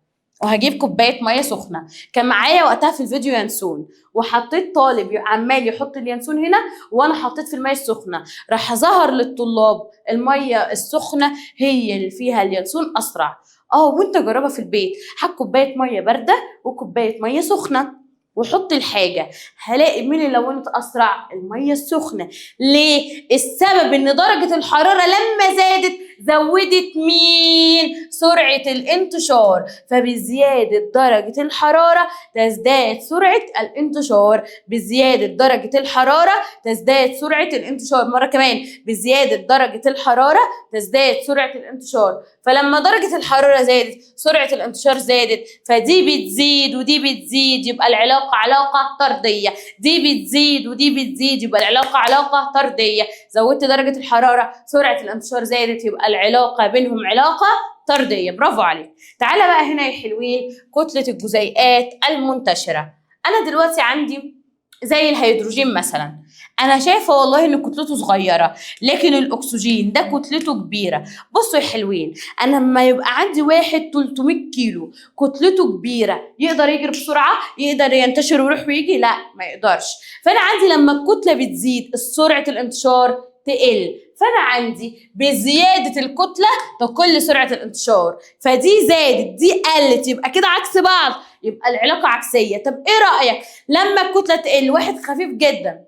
Speaker 1: وهجيب كوبايه ميه سخنه، كان معايا وقتها في الفيديو ينسون، وحطيت طالب عمال يحط اليانسون هنا وانا حطيت في الميه السخنه، راح ظهر للطلاب الميه السخنه هي اللي فيها اليانسون اسرع. وانت جربها في البيت، هات كوبايه ميه بارده وكوبايه ميه سخنه وحط الحاجه، هلاقي مين اللي لونت اسرع؟ الميه السخنه. ليه؟ السبب ان درجه الحراره لما زادت زودت مين؟ سرعة الانتشار، فبزيادة درجة الحرارة تزداد سرعة الانتشار، بزيادة درجة الحرارة تزداد سرعة الانتشار. مرة كمان، بزيادة درجة الحرارة تزداد سرعة الانتشار. فلما درجة الحرارة زادت سرعة الانتشار زادت، فدي بتزيد ودي بتزيد، يبقى العلاقة علاقة طردية. دي بتزيد ودي بتزيد، يبقى العلاقة علاقة طردية. زودت درجة الحرارة سرعة الانتشار زادت، يبقى العلاقة بينهم علاقة طردية. برافو عليك. تعالى بقى هنا يا حلوين، كتلة الجزيئات المنتشرة. أنا دلوقتي عندي زي الهيدروجين مثلا، أنا شايفة والله إن كتلته صغيرة، لكن الأكسجين ده كتلته كبيرة. بصوا يا حلوين، أنا لما يبقى عندي واحد 300 كيلو كتلته كبيرة، يقدر يجري بسرعة؟ يقدر ينتشر ويروح ويجي؟ لا، ما يقدرش. فأنا عندي لما الكتلة بتزيد سرعة الانتشار تقل، فأنا عندي بزيادة الكتلة تقل سرعة الانتشار، فدي زادت دي قلت، يبقى كده عكس بعض، يبقى العلاقة عكسية. طب ايه رأيك لما الكتلة تقل، واحد خفيف جدا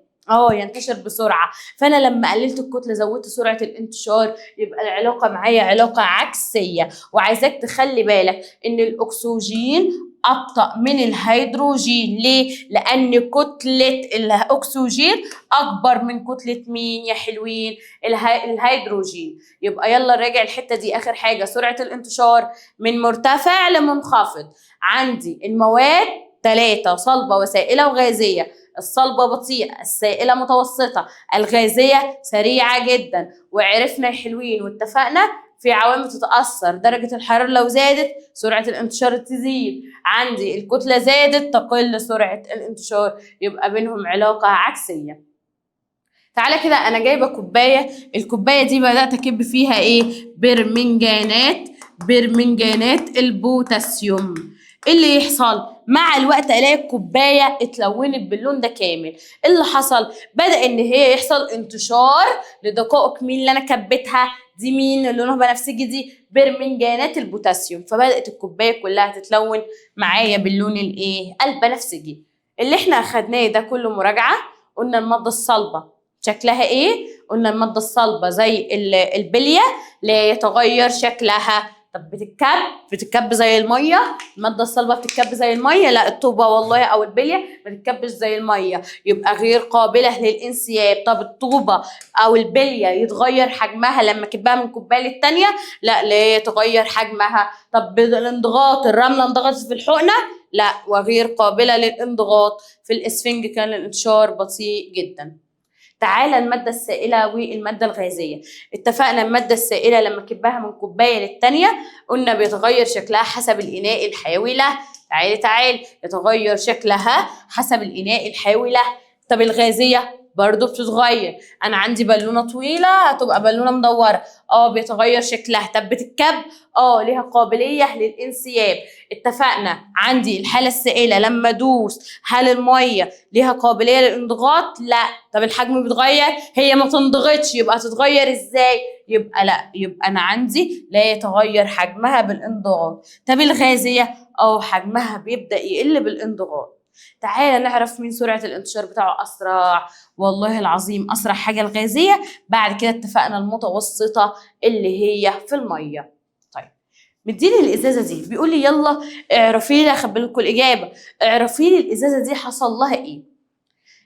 Speaker 1: ينتشر بسرعة، فأنا لما قللت الكتلة زودت سرعة الانتشار، يبقى العلاقة معايا علاقة عكسية. وعايزاك تخلي بالك إن الأكسجين أبطأ من الهيدروجين. ليه؟ لأن كتلة الأكسجين أكبر من كتلة مين يا حلوين؟ الهيدروجين. يبقى يلا نراجع الحتة دي آخر حاجة، سرعة الانتشار من مرتفع لمنخفض. عندي المواد 3: صلبة وسائلة وغازية. الصلبة بطيئة، السائلة متوسطة، الغازية سريعة جدا. وعرفنا يا حلوين واتفقنا في عوامل تتأثر، درجة الحرارة لو زادت سرعة الانتشار تزيد، عندي الكتلة زادت تقل سرعة الانتشار، يبقى بينهم علاقة عكسية. تعالى كده، أنا جايبة كوباية، الكوباية دي بدأت أكب فيها إيه؟ برمنجانات البوتاسيوم. ايه اللي يحصل؟ مع الوقت الاقي الكوبايه اتلونت باللون ده كامل. ايه اللي حصل؟ بدا ان هي يحصل انتشار لدقائق مين اللي انا كبتها دي؟ مين اللي لونها بنفسجي دي؟ برمنجانات البوتاسيوم. فبدات الكوبايه كلها تتلون معايا باللون الايه؟ البنفسجي. اللي احنا اخدناه ده كله مراجعه. قلنا الماده الصلبه شكلها ايه؟ قلنا الماده الصلبه زي البليه لا يتغير شكلها. طب بتتكب زي الميه؟ الماده الصلبه بتتكب زي الميه؟ لا، الطوبه والله او البليه ما بتتكبش زي الميه، يبقى غير قابله للانسياب. طب الطوبه او البليه يتغير حجمها لما اكبها من كوبايه للتانيه؟ لا يتغير حجمها. طب الانضغاط، الرمله انضغطت في الحقنه؟ لا، وغير قابله للانضغاط. في الاسفنج كان الانتشار بطيء جدا. تعالى المادة السائلة والمادة الغازية. اتفقنا المادة السائلة لما كبها من كوباية للتانية قلنا بيتغير شكلها حسب الإناء الحيوي له. تعالي يتغير شكلها حسب الإناء الحيوي له. طب الغازية برضو بتتغير، انا عندي بالونه طويله هتبقى بالونه مدوره، بيتغير شكلها. طب بتتكب؟ ليها قابليه للانسياب. اتفقنا عندي الحاله السائله لما ادوس، هل الميه ليها قابليه للانضغاط؟ لا. طب الحجم بيتغير؟ هي ما تنضغطش، يبقى تتغير ازاي؟ يبقى لا، يبقى انا عندي لا يتغير حجمها بالانضغاط. طب الغازيه حجمها بيبدا يقل بالانضغاط. تعالى نعرف مين سرعة الانتشار بتاعه أسرع. والله العظيم أسرع حاجة الغازية، بعد كده اتفقنا المتوسطة اللي هي في المية. طيب مديني الإزازة دي بيقول لي يلا اعرفي لي، أخبي لكم الإجابة، اعرفي لي الإزازة دي حصل لها إيه.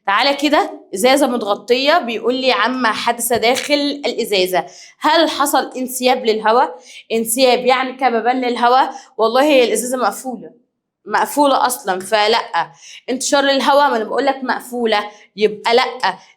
Speaker 1: تعالى كده، إزازة متغطية، بيقول لي عما حدث داخل الإزازة. هل حصل انسياب للهواء؟ انسياب يعني كببان للهواء. والله هي الإزازة مقفولة أصلا، فلا. انتشار الهواء، ما أنا بقول لك مقفولة، يبقى لا.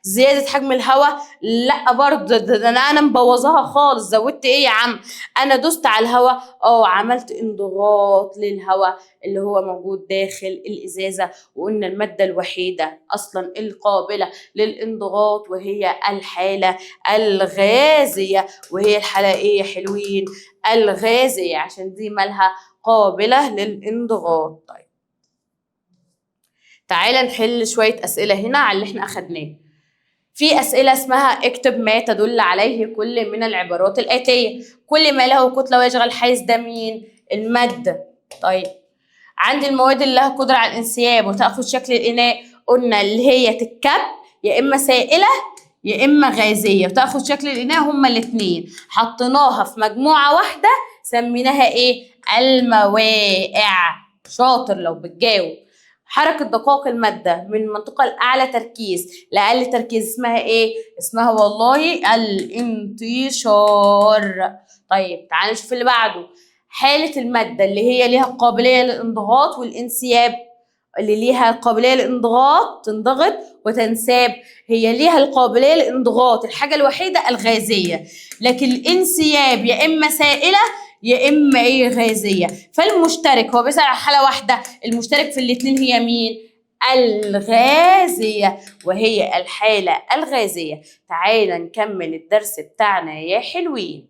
Speaker 1: زيادة حجم الهواء، لا برضه. ده أنا مبوظاها خالص. زودت إيه يا عم؟ أنا دوست على الهواء، عملت انضغاط للهواء اللي هو موجود داخل الإزازة. وقلنا المادة الوحيدة أصلا القابلة للانضغاط وهي الحالة الغازية. وهي الحالة إيه يا حلوين؟ الغازية، عشان دي مالها قابلة للانضغاط. طيب تعالى نحل شوية أسئلة هنا على اللي احنا أخدناه. في أسئلة اسمها اكتب ما تدل عليه كل من العبارات الآتية. كل ما له كتلة ويشغل حيز ده مين؟ المادة. طيب عندي المواد اللي لها قدرة على الانسياب وتأخذ شكل الإناء، قلنا اللي هي تتكب يا إما سائلة يا إما غازية وتأخذ شكل الإناء، هما الاتنين حطيناها في مجموعة واحدة سميناها ايه؟ المواقع. شاطر لو بتجاوب. حركة دقائق المادة من المنطقة الأعلى تركيز لأقل تركيز اسمها إيه؟ اسمها والله الانتشار. طيب تعالى نشوف اللي بعده. حالة المادة اللي هي ليها قابلية للانضغاط والانسياب. اللي ليها قابلية للانضغاط تنضغط وتنساب، هي ليها القابلية للانضغاط الحاجة الوحيدة الغازية، لكن الانسياب يا إما سائلة يا اما ايه؟ غازيه. فالمشترك هو بيسأل على حاله واحده، المشترك في الاثنين هي مين؟ الغازيه، وهي الحاله الغازيه. تعالى نكمل الدرس بتاعنا يا حلوين.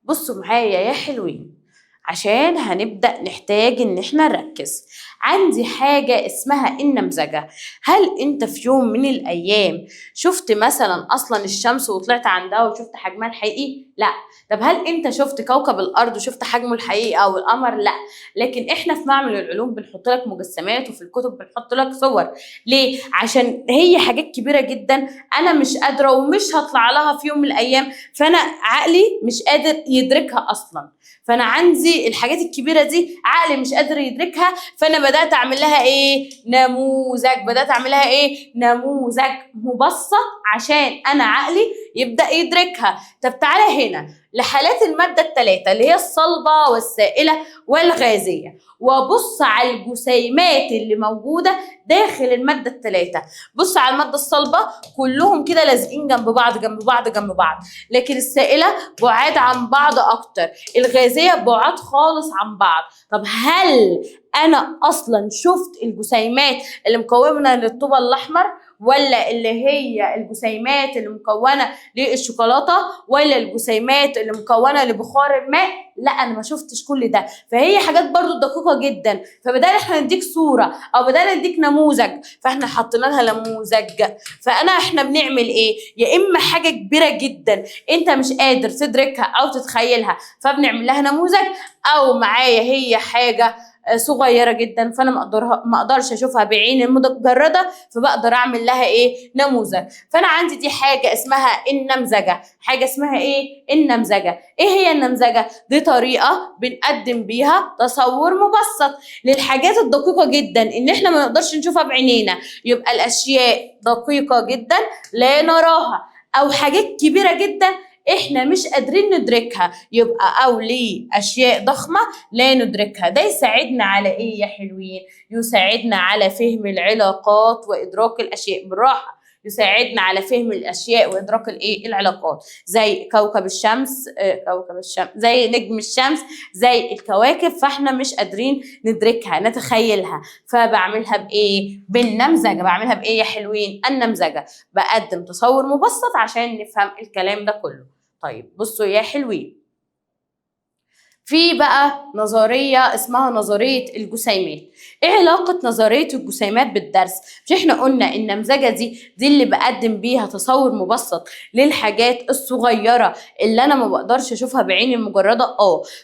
Speaker 1: بصوا معايا يا حلوين، عشان هنبدأ نحتاج ان احنا نركز. عندي حاجة اسمها النمذجة. هل انت في يوم من الايام شفت مثلا اصلا الشمس وطلعت عندها وشفت حجمها الحقيقي؟ لا. طب هل انت شفت كوكب الارض وشفت حجمه الحقيقي او القمر؟ لا. لكن احنا في معمل العلوم بنحط لك مجسمات، وفي الكتب بنحط لك صور. ليه؟ عشان هي حاجات كبيرة جدا انا مش قادرة ومش هطلع لها في يوم من الايام، فانا عقلي مش قادر يدركها اصلا. فانا عندي الحاجات الكبيره دي عقلي مش قادر يدركها، فانا بدات اعمل لها ايه؟ نموذج. بدات اعمل لها ايه؟ نموذج مبسط عشان انا عقلي يبدا يدركها. طب تعالى هنا لحالات الماده الثلاثه اللي هي الصلبه والسائله والغازيه، وابص على الجسيمات اللي موجوده داخل الماده الثلاثه. بص على الماده الصلبه كلهم كده لازقين جنب بعض جنب بعض جنب بعض، لكن السائله بعاد عن بعض اكتر، الغازيه بعاد خالص عن بعض. طب هل انا اصلا شفت الجسيمات اللي مكونه للطوبة الاحمر، ولا اللي هي الجسيمات اللي مكونه للشوكولاته، ولا الجسيمات اللي مكونه لبخار الماء؟ لا، انا ما شفتش كل ده. فهي حاجات برضو دقيقه جدا. فبدل احنا نديك صوره او بدل نديك نموذج، فاحنا حطينا لها نموذج. احنا بنعمل ايه؟ يا اما حاجه كبيره جدا انت مش قادر تدركها او تتخيلها فبنعمل لها نموذج، او معايا هي حاجه صغيره جدا فانا ما اقدرش اشوفها بعيني المجرده، فبقدر اعمل لها ايه؟ نموذج. فانا عندي دي حاجه اسمها النمذجه. حاجه اسمها ايه؟ النمذجه. ايه هي النمذجه؟ دي طريقه بنقدم بيها تصور مبسط للحاجات الدقيقه جدا ان احنا ما نقدرش نشوفها بعينينا. يبقى الاشياء دقيقه جدا لا نراها، او حاجات كبيره جدا احنا مش قادرين ندركها، يبقى او ليه اشياء ضخمه لا ندركها. ده يساعدنا على ايه يا حلوين؟ يساعدنا على فهم العلاقات وادراك الاشياء. بالراحه، يساعدنا على فهم الاشياء وادراك الايه؟ العلاقات. زي كوكب الشمس، زي نجم الشمس، زي الكواكب، فاحنا مش قادرين ندركها نتخيلها، فبعملها بايه؟ بالنمذجه. بعملها بايه يا حلوين؟ النمذجه. بقدم تصور مبسط عشان نفهم الكلام ده كله. طيب بصوا يا حلوين، في بقى نظرية اسمها نظرية الجسيمات. ايه علاقة نظرية الجسيمات بالدرس؟ مش احنا قلنا النمذجة دي اللي بقدم بيها تصور مبسط للحاجات الصغيرة اللي انا ما بقدرش اشوفها بعيني المجردة؟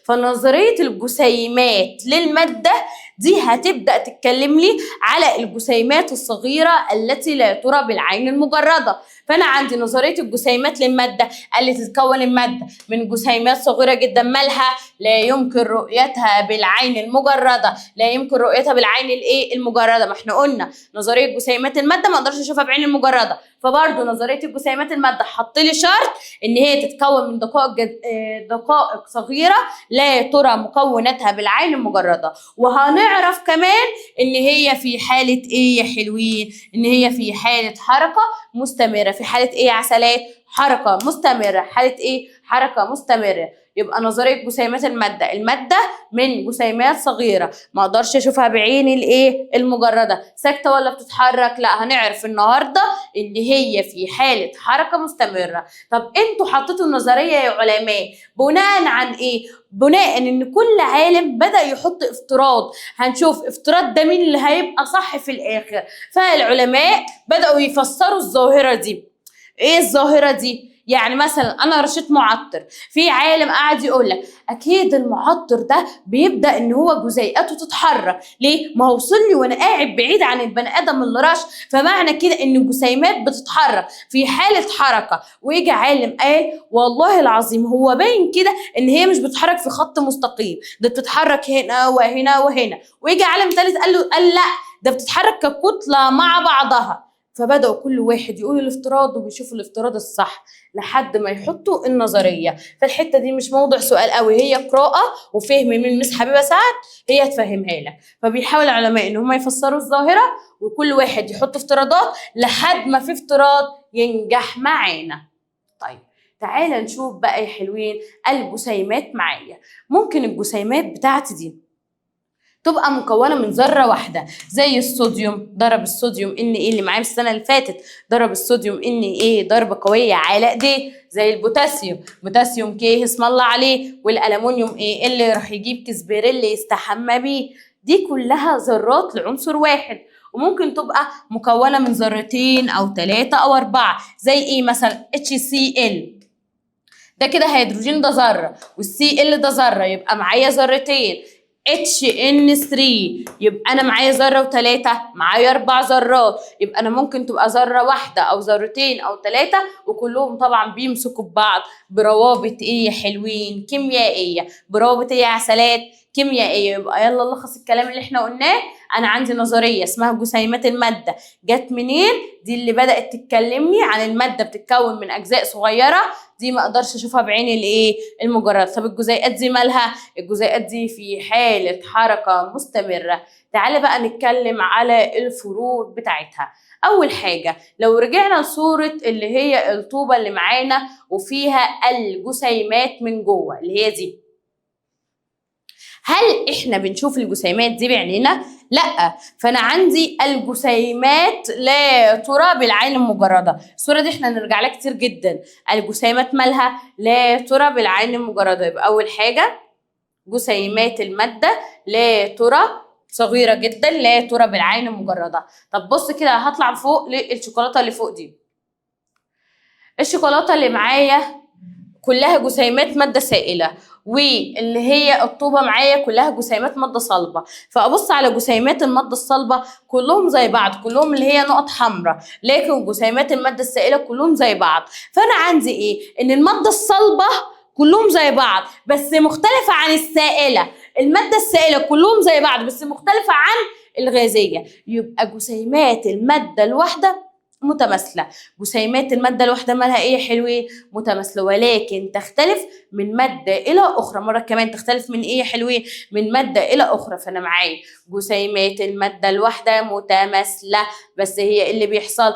Speaker 1: فنظرية الجسيمات للمادة دي هتبدأ تتكلم لي على الجسيمات الصغيرة التي لا ترى بالعين المجردة. فأنا عندي نظرية الجسيمات للمادة اللي تتكون المادة من جسيمات صغيرة جدا، مالها؟ لا يمكن رؤيتها بالعين المجردة. لا يمكن رؤيتها بالعين المجردة. ما احنا قلنا نظرية جسيمات المادة ما اقدرش اشوفها بعين المجردة، فبرضه نظرية الجسيمات المادة حط لي شرط ان هي تتكون من دقائق صغيرة لا ترى مكوناتها بالعين المجردة. وهنعرف كمان ان هي في حالة ايه يا حلوين؟ ان هي في حالة حركة مستمرة. في حالة ايه يا عسلات؟ حركة مستمرة. حالة ايه؟ حركة مستمرة. يبقى نظرية جسيمات المادة من جسيمات صغيرة ما اقدرش اشوفها بعيني المجردة. ساكتة ولا بتتحرك؟ لا، هنعرف النهاردة ان هي في حالة حركة مستمرة. طب انتوا حطيتوا النظرية يا علماء بناء عن ايه؟ بناء ان كل عالم بدأ يحط افتراض، هنشوف افتراض ده مين اللي هيبقى صح في الاخر. فالعلماء بدأوا يفسروا الظاهرة دي. ايه الظاهرة دي؟ يعني مثلا انا رشيت معطر، في عالم قاعد يقول لك اكيد المعطر ده بيبدا ان هو جزيئاته تتحرك، ليه؟ ما هو وصل لي وانا قاعد بعيد عن البني ادم اللي رش، فمعنى كده ان الجسيمات بتتحرك في حاله حركه. ويجي عالم قال والله العظيم هو باين كده ان هي مش بتتحرك في خط مستقيم، ده بتتحرك هنا وهنا وهنا. ويجي عالم ثالث قال لا، ده بتتحرك ككتله مع بعضها. فبدأوا كل واحد يقول الافتراض وبيشوفوا الافتراض الصح لحد ما يحطوا النظرية. فالحتة دي مش موضوع سؤال قوي، هي قراءة وفهم من مس حبيبة سعد هي تفهمها لك. فبيحاول العلماء ان هم يفسروا الظاهرة وكل واحد يحط افتراضات لحد ما في افتراض ينجح معانا. طيب تعالى نشوف بقى يا حلوين الجسيمات معايا. ممكن الجسيمات بتاعتي دي تبقى مكونه من ذره واحده، زي الصوديوم، ضرب الصوديوم ان ايه اللي معايا السنه اللي فاتت، ضرب الصوديوم ان ايه ضربه قويه على ايديه. زي البوتاسيوم، بوتاسيوم كيه اسم الله عليه. والالومنيوم ايه اللي راح يجيب كسبريل يستحمى بيه. دي كلها ذرات لعنصر واحد، وممكن تبقى مكونه من ذرتين او 3 او 4. زي ايه مثلا؟ HCl ده كده هيدروجين، ده ذره، والسي ال ده ذره، يبقى معايا ذرتين. HN3 يبقى انا معايا ذره وثلاثه، معايا 4 ذرات. يبقى انا ممكن تبقى ذره واحده او ذرتين او 3 وكلهم طبعا بيمسكوا ببعض بروابط ايه يا حلوين؟ كيميائيه. بروابط ايه يا عسلات؟ كيميائيه. يبقى يلا نلخص الكلام اللي احنا قلناه. انا عندي نظريه اسمها جسيمات الماده، جت منين؟ دي اللي بدات تتكلمني عن الماده بتتكون من اجزاء صغيره، دي ما اقدرش اشوفها بعيني الايه؟ المجرد. طب الجزيئات دي مالها؟ الجزيئات دي في حاله حركه مستمره. تعالى بقى نتكلم على الفروق بتاعتها. اول حاجه لو رجعنا لصوره اللي هي الطوبه اللي معانا وفيها الجسيمات من جوه اللي هي دي، هل احنا بنشوف الجسيمات دي بعينينا؟ لا. فانا عندي الجسيمات لا ترى بالعين المجرده. الصوره دي احنا نرجع لها كتير جدا. الجسيمات مالها؟ لا ترى بالعين المجرده. يبقى اول حاجه جسيمات الماده لا ترى، صغيره جدا، لا ترى بالعين المجرده. طب بص كده، هطلع فوق للشوكولاته اللي فوق دي. الشوكولاته اللي معايا كلها جسيمات ماده سائله، واللي هي الطوبه معايا كلها جسيمات ماده صلبه. فابص على جسيمات الماده الصلبه كلهم زي بعض، كلهم اللي هي نقط حمراء، لكن جسيمات الماده السائله كلهم زي بعض. فانا عندي ايه؟ ان الماده الصلبه كلهم زي بعض بس مختلفه عن السائله. الماده السائله كلهم زي بعض بس مختلفه عن الغازيه. يبقى جسيمات الماده الواحده متماثله. جسيمات الماده الواحده مالها ايه يا حلوين؟ متماثله، ولكن تختلف من ماده الى اخرى. مره كمان تختلف من ايه يا حلوين؟ من ماده الى اخرى. فانا معايا جسيمات الماده الواحده متماثله، بس هي اللي بيحصل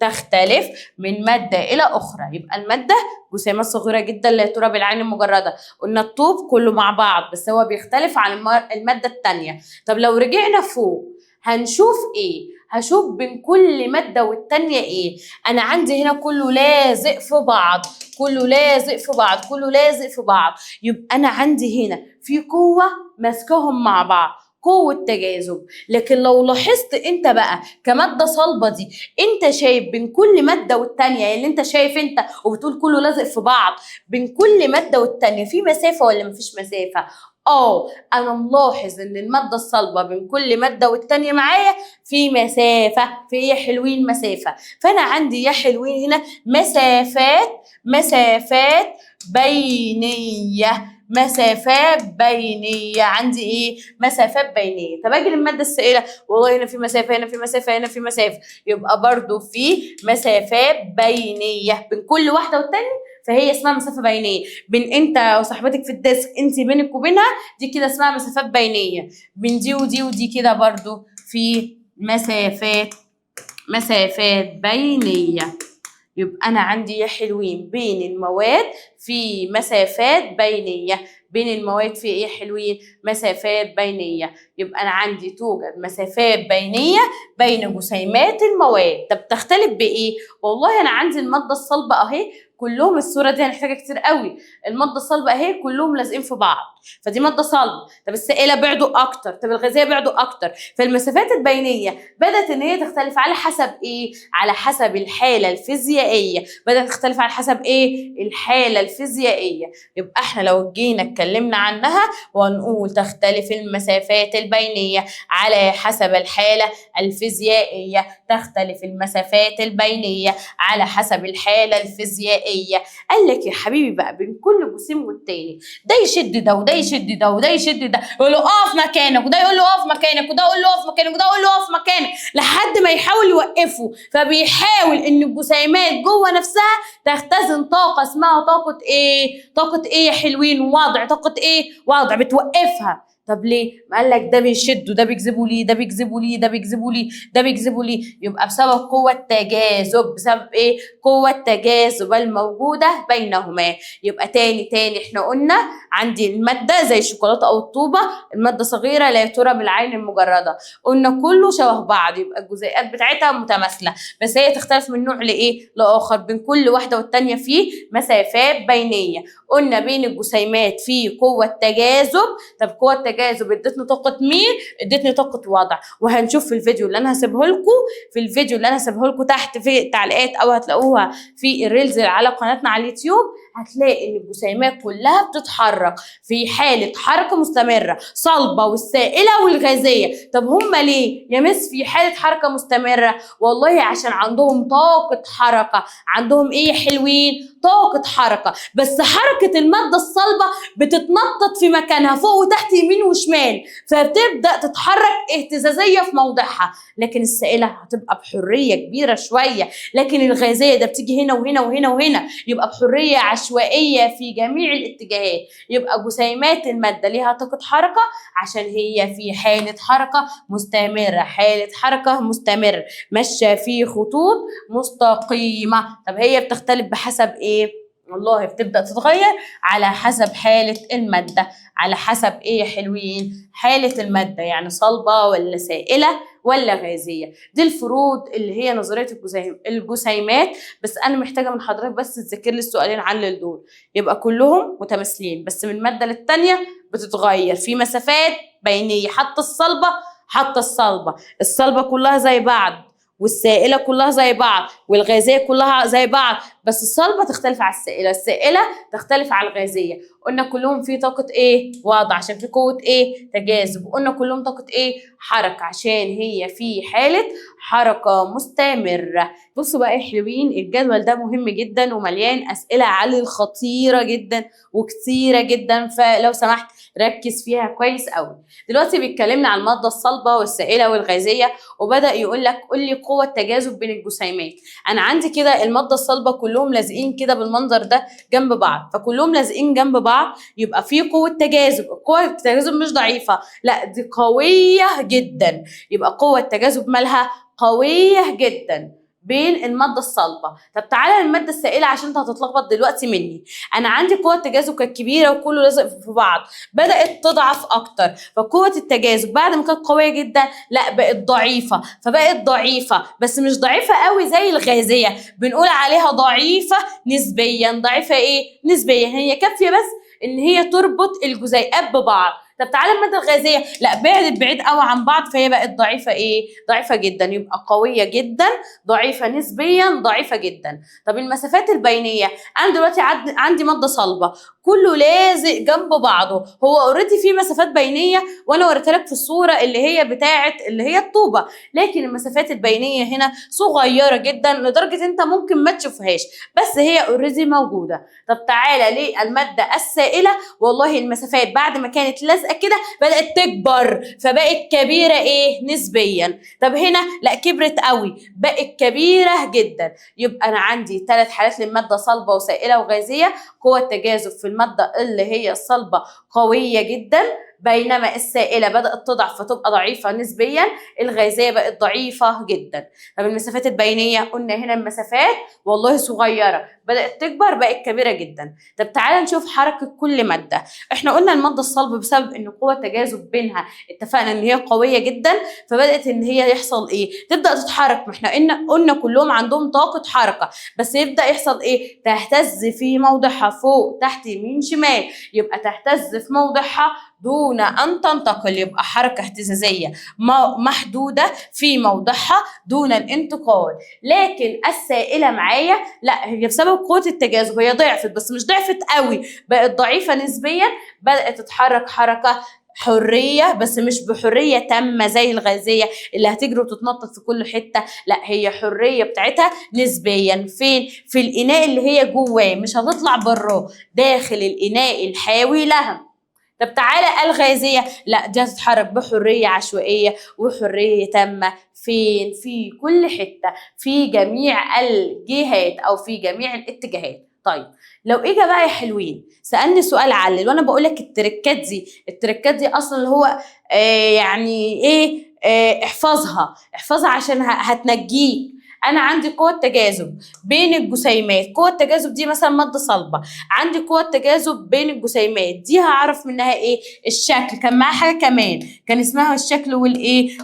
Speaker 1: تختلف من ماده الى اخرى. يبقى الماده جسيمات صغيره جدا لا ترى بالعين المجرده. قلنا الطوب كله مع بعض بس هو بيختلف عن الماده الثانيه. طب لو رجعنا فوق هنشوف ايه؟ هشوف بين كل مادة والتانية ايه؟ انا عندي هنا كله لازق في بعض، كله لازق في بعض، كله لازق في بعض. يبقى انا عندي هنا في قوة ماسكاهم مع بعض، قوة تجاذب. لكن لو لاحظت انت بقى كمادة صلبة دي، انت شايف بين كل مادة والتانية اللي انت شايف انت وبتقول كله لازق في بعض، بين كل مادة والتانية في مسافة ولا مفيش مسافة؟ انا ملاحظ ان الماده الصلبه بين كل ماده والتانيه معايا في مسافه، في يا حلوين مسافه. فانا عندي يا حلوين هنا مسافات بينيه، مسافات بينيه. عندي ايه؟ مسافات بينيه. طب اجي للماده السائله، والله هنا في مسافه، هنا في مسافه، هنا في مسافه، يبقى برضو في مسافات بينيه بين كل واحده والتانيه. فهي اسمها مسافه بينيه. بين انت وصاحبتك في الديسك، انت بينك وبينها، دي كده اسمها مسافات بينيه. بين دي ودي ودي كده برضو في مسافات بينيه. يبقى انا عندي يا حلوين بين المواد في مسافات بينيه. بين المواد في ايه يا حلوين؟ مسافات بينيه. يبقى انا عندي توجد مسافات بينيه بين جسيمات المواد. طب تختلف بايه؟ والله انا عندي الماده الصلبه اهي كلهم الصوره دي هنحتاجها كتير قوي. الماده الصلبه اهي كلهم لازقين في بعض، فدي ماده صلبه. طب السائله بعدوا اكتر، طب الغازيه بعدوا اكتر. فالمسافات البينيه بدات ان هي تختلف على حسب ايه؟ على حسب الحاله الفيزيائيه. بدات تختلف على حسب ايه؟ الحاله الفيزيائيه. يبقى احنا لو جينا اتكلمنا عنها ونقول تختلف المسافات البينيه على حسب الحاله الفيزيائيه. تختلف المسافات البينيه على حسب الحاله الفيزيائيه. قال لك يا حبيبي بقى بين كل جسيم والتاني ده يشد ده وده يشد ده وده يشد ده، يقول له اقف مكانك، وده يقول له اقف مكانك، وده يقول له اقف مكانك، وده يقول له اقف مكانك، لحد ما يحاول يوقفه. فبيحاول ان الجسيمات جوه نفسها تختزن طاقه اسمها طاقه ايه؟ طاقه ايه يا حلوين؟ وضع. طاقه ايه؟ وضع بتوقفها. طب ليه؟ قال لك ده بيشد وده بيجذبه ليه، ده بيجذبه ليه، ده بيجذبه ليه، ده بيجذبه ليه. يبقى بسبب قوة تجاذب. بسبب ايه؟ قوة تجاذب الموجودة بينهما. يبقى تاني احنا قلنا عندي المادة زي الشوكولاتة او الطوبة، المادة صغيرة لا ترى بالعين المجردة. قلنا كله شبه بعض، يبقى الجزيئات بتاعتها متماثلة، بس هي تختلف من نوع لايه؟ لاخر. بين كل واحدة والتانية في مسافات بينية. قلنا بين الجسيمات في قوة تجاذب. طب قوة التجاذب ادتني طاقة مين؟ ادتني طاقة وضع. وهنشوف في الفيديو اللي انا هسيبه لكم تحت في التعليقات، او هتلاقوها في الريلز على قناتنا على اليوتيوب. هتلاقي ان الجسيمات كلها بتتحرك في حالة حركة مستمرة، صلبة والسائلة والغازية. طب هما ليه يا مس في حالة حركة مستمرة؟ والله عشان عندهم طاقة حركة. عندهم ايه يا حلوين؟ طاقة حركة. بس حركة المادة الصلبة بتتنطط في مكانها فوق وتحت يمين وشمال، فبتبدأ تتحرك اهتزازية في موضعها. لكن السائلة هتبقى بحرية كبيرة شوية. لكن الغازية ده بتيجي هنا وهنا وهنا وهنا، يبقى بحرية عشوائية في جميع الاتجاهات. يبقى جسيمات المادة ليها طاقة حركة عشان هي في حالة حركة مستمرة. حالة حركة مستمرة ماشية في خطوط مستقيمة. طب هي بتختلف بحسب ايه؟ والله بتبدأ تتغير على حسب حالة المادة. على حسب ايه يا حلوين؟ حالة المادة، يعني صلبة ولا سائلة ولا غازية. دي الفروض اللي هي نظرية الجسيمات. بس انا محتاجة من حضرتك بس تذاكر لي السؤالين علل دول. يبقى كلهم متماثلين بس من مادة للتانية بتتغير في مسافات بينية. حتى الصلبة كلها زي بعض، والسائلة كلها زي بعض، والغازية كلها زي بعض. بس الصلبة تختلف على السائلة تختلف على الغازية. قلنا كلهم في طاقة ايه؟ وضع عشان في قوة ايه؟ تجاذب. قلنا كلهم طاقة ايه؟ حركة عشان هي في حالة حركة مستمرة. بصوا بقى يا حلوين، الجدول ده مهم جدا ومليان أسئلة علل خطيرة جدا وكتيرة جدا، فلو سمحت ركز فيها كويس قوي. دلوقتي بيتكلمنا عن المادة الصلبة والسائلة والغازية، وبدأ يقول لك قول لي قوة تجاذب بين الجسيمات. أنا عندي كده المادة الصلبة كلهم لازقين كده بالمنظر ده جنب بعض، فكلهم لازقين جنب بعض يبقى في قوة تجاذب. قوة التجاذب مش ضعيفة، لا دي قوية جدا. يبقى قوة التجاذب مالها؟ قوية جدا بين المادة الصلبة. طب تعالى للمادة السائلة عشان انت هتتلخبط دلوقتي مني. انا عندي قوة التجاذب كانت كبيرة وكله لازق في بعض، بدأت تضعف اكتر. فقوة التجاذب بعد ما كانت قوية جدا لا بقت ضعيفة. فبقت ضعيفة بس مش ضعيفة قوي زي الغازية، بنقول عليها ضعيفة نسبيا. ضعيفة ايه؟ نسبيا. هي كافية بس ان هي تربط الجزيئات ببعض. طب تعالى المادة الغازية لا بعدت بعيد قوي عن بعض، فهي بقت ضعيفة ايه؟ ضعيفة جدا. يبقى قوية جدا، ضعيفة نسبيا، ضعيفة جدا. طب المسافات البينية، انا دلوقتي عندي مادة صلبة كله لازق جنب بعضه، هو اوريدي في مسافات بينية وانا وريتها لك في الصورة اللي هي بتاعت اللي هي الطوبة. لكن المسافات البينية هنا صغيرة جدا لدرجة انت ممكن ما تشوفهاش، بس هي اوريدي موجودة. طب تعالى للمادة السائلة، والله المسافات بعد ما كانت لازقة كده بدأت تكبر فبقت كبيرة ايه؟ نسبيا. طب هنا لا كبرت قوي بقت كبيرة جدا. يبقى انا عندي 3 حالات للمادة صلبة وسائلة وغازية. قوة التجاذب في المادة اللي هي الصلبة قوية جدا بينما السائله بدات تضعف فتبقى ضعيفه نسبيا، الغازيه بقت ضعيفه جدا. طب المسافات البينيه، قلنا هنا المسافات والله صغيره بدات تكبر بقت كبيره جدا. طب تعالى نشوف حركه كل ماده. احنا قلنا الماده الصلبه بسبب ان قوه التجاذب بينها اتفقنا ان هي قويه جدا، فبدات ان هي يحصل ايه؟ تبدا تتحرك. ما احنا قلنا كلهم عندهم طاقه حركه، بس يبدا يحصل ايه؟ تهتز في موضعها، فوق تحت يمين شمال، يبقى تهتز في موضعها دون ان تنتقل، يبقى حركه اهتزازيه محدوده في موضعها دون الانتقال. لكن السائله معايا لا، هي بسبب قوه التجاذب هي ضعفت، بس مش ضعفت قوي، بقت ضعيفه نسبيا، بدات تتحرك حركه حريه، بس مش بحريه تامه زي الغازيه اللي هتجري وتتنطط في كل حته، لا هي حريه بتاعتها نسبيا. فين؟ في الاناء اللي هي جواه، مش هتطلع براه، داخل الاناء الحاوي لها. طب تعالى الغازيه، لا دي هتتحرك بحريه عشوائيه وحريه تامه. فين؟ في كل حته، في جميع الجهات او في جميع الاتجاهات. طيب لو اجى بقى يا حلوين سالني سؤال علل، وانا بقول لك التركات دي اصلا اللي هو يعني ايه، احفظها عشان هتنجيك. انا عندي قوه تجاذب بين الجسيمات، قوه التجاذب دي مثلا ماده صلبه، عندي قوه تجاذب بين الجسيمات دي، هعرف منها ايه؟ الشكل. كان معاها حاجه كمان كان اسمها الشكل والايه،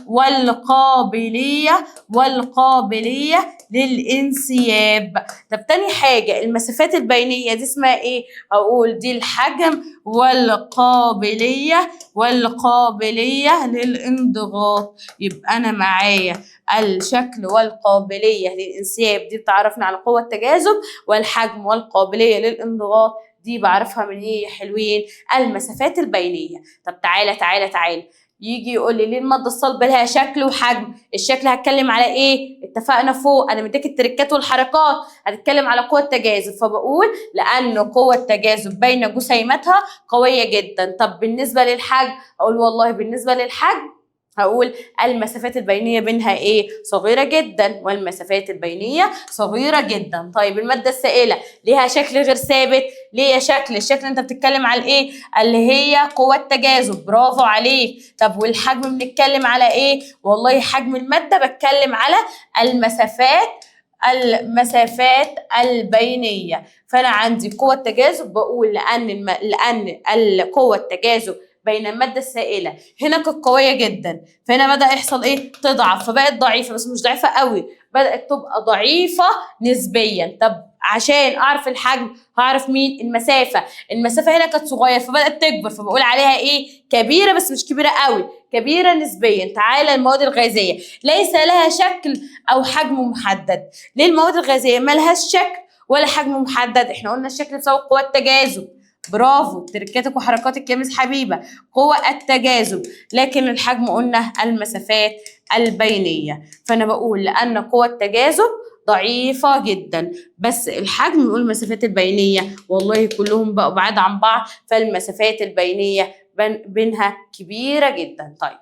Speaker 1: والقابليه للانسياب. طب تاني حاجه المسافات البينيه دي اسمها ايه؟ اقول دي الحجم والقابليه للانضغاط. يبقى انا معايا الشكل والقابليه للانسياب دي بتعرفني على قوه التجاذب، والحجم والقابليه للانضغاط دي بعرفها من ايه يا حلوين؟ المسافات البينيه. طب تعالى يجي يقول لي ليه الماده الصلبه لها شكل وحجم؟ الشكل هتكلم على ايه؟ اتفقنا فوق انا مديك التركات والحركات، هتتكلم على قوه التجاذب، فبقول لان قوه التجاذب بين جسيماتها قويه جدا. طب بالنسبه للحجم، اقول والله بالنسبه للحجم هقول المسافات البينيه بينها ايه؟ صغيره جدا، والمسافات البينيه صغيره جدا. طيب الماده السائله ليها شكل غير ثابت، ليه شكل؟ الشكل انت بتتكلم على ايه؟ اللي هي قوه تجاذب، برافو عليك. طب والحجم بنتكلم على ايه؟ والله حجم الماده بتكلم على المسافات البينيه. فانا عندي قوه تجاذب، بقول لان القوه التجاذب بين الماده السائله هنا كانت قويه جدا، فهنا بدا يحصل ايه؟ تضعف، فبقت ضعيفه بس مش ضعيفه قوي، بدات تبقى ضعيفه نسبيا. طب عشان اعرف الحجم هعرف مين؟ المسافه هنا كانت صغيره فبدات تكبر، فبقول عليها ايه؟ كبيره بس مش كبيره قوي، كبيره نسبيا. تعالى المواد الغازيه ليس لها شكل او حجم محدد. ليه المواد الغازيه ما لهاش شكل ولا حجم محدد؟ احنا قلنا الشكل بسبب قوه التجاذب، برافو، تركاتك وحركاتك يا مس حبيبه، قوة التجاذب. لكن الحجم قلنا المسافات البينية. فأنا بقول لأن قوة التجاذب ضعيفة جدا، بس الحجم بيقول المسافات البينية والله كلهم بقوا بعاد عن بعض، فالمسافات البينية بينها كبيرة جدا. طيب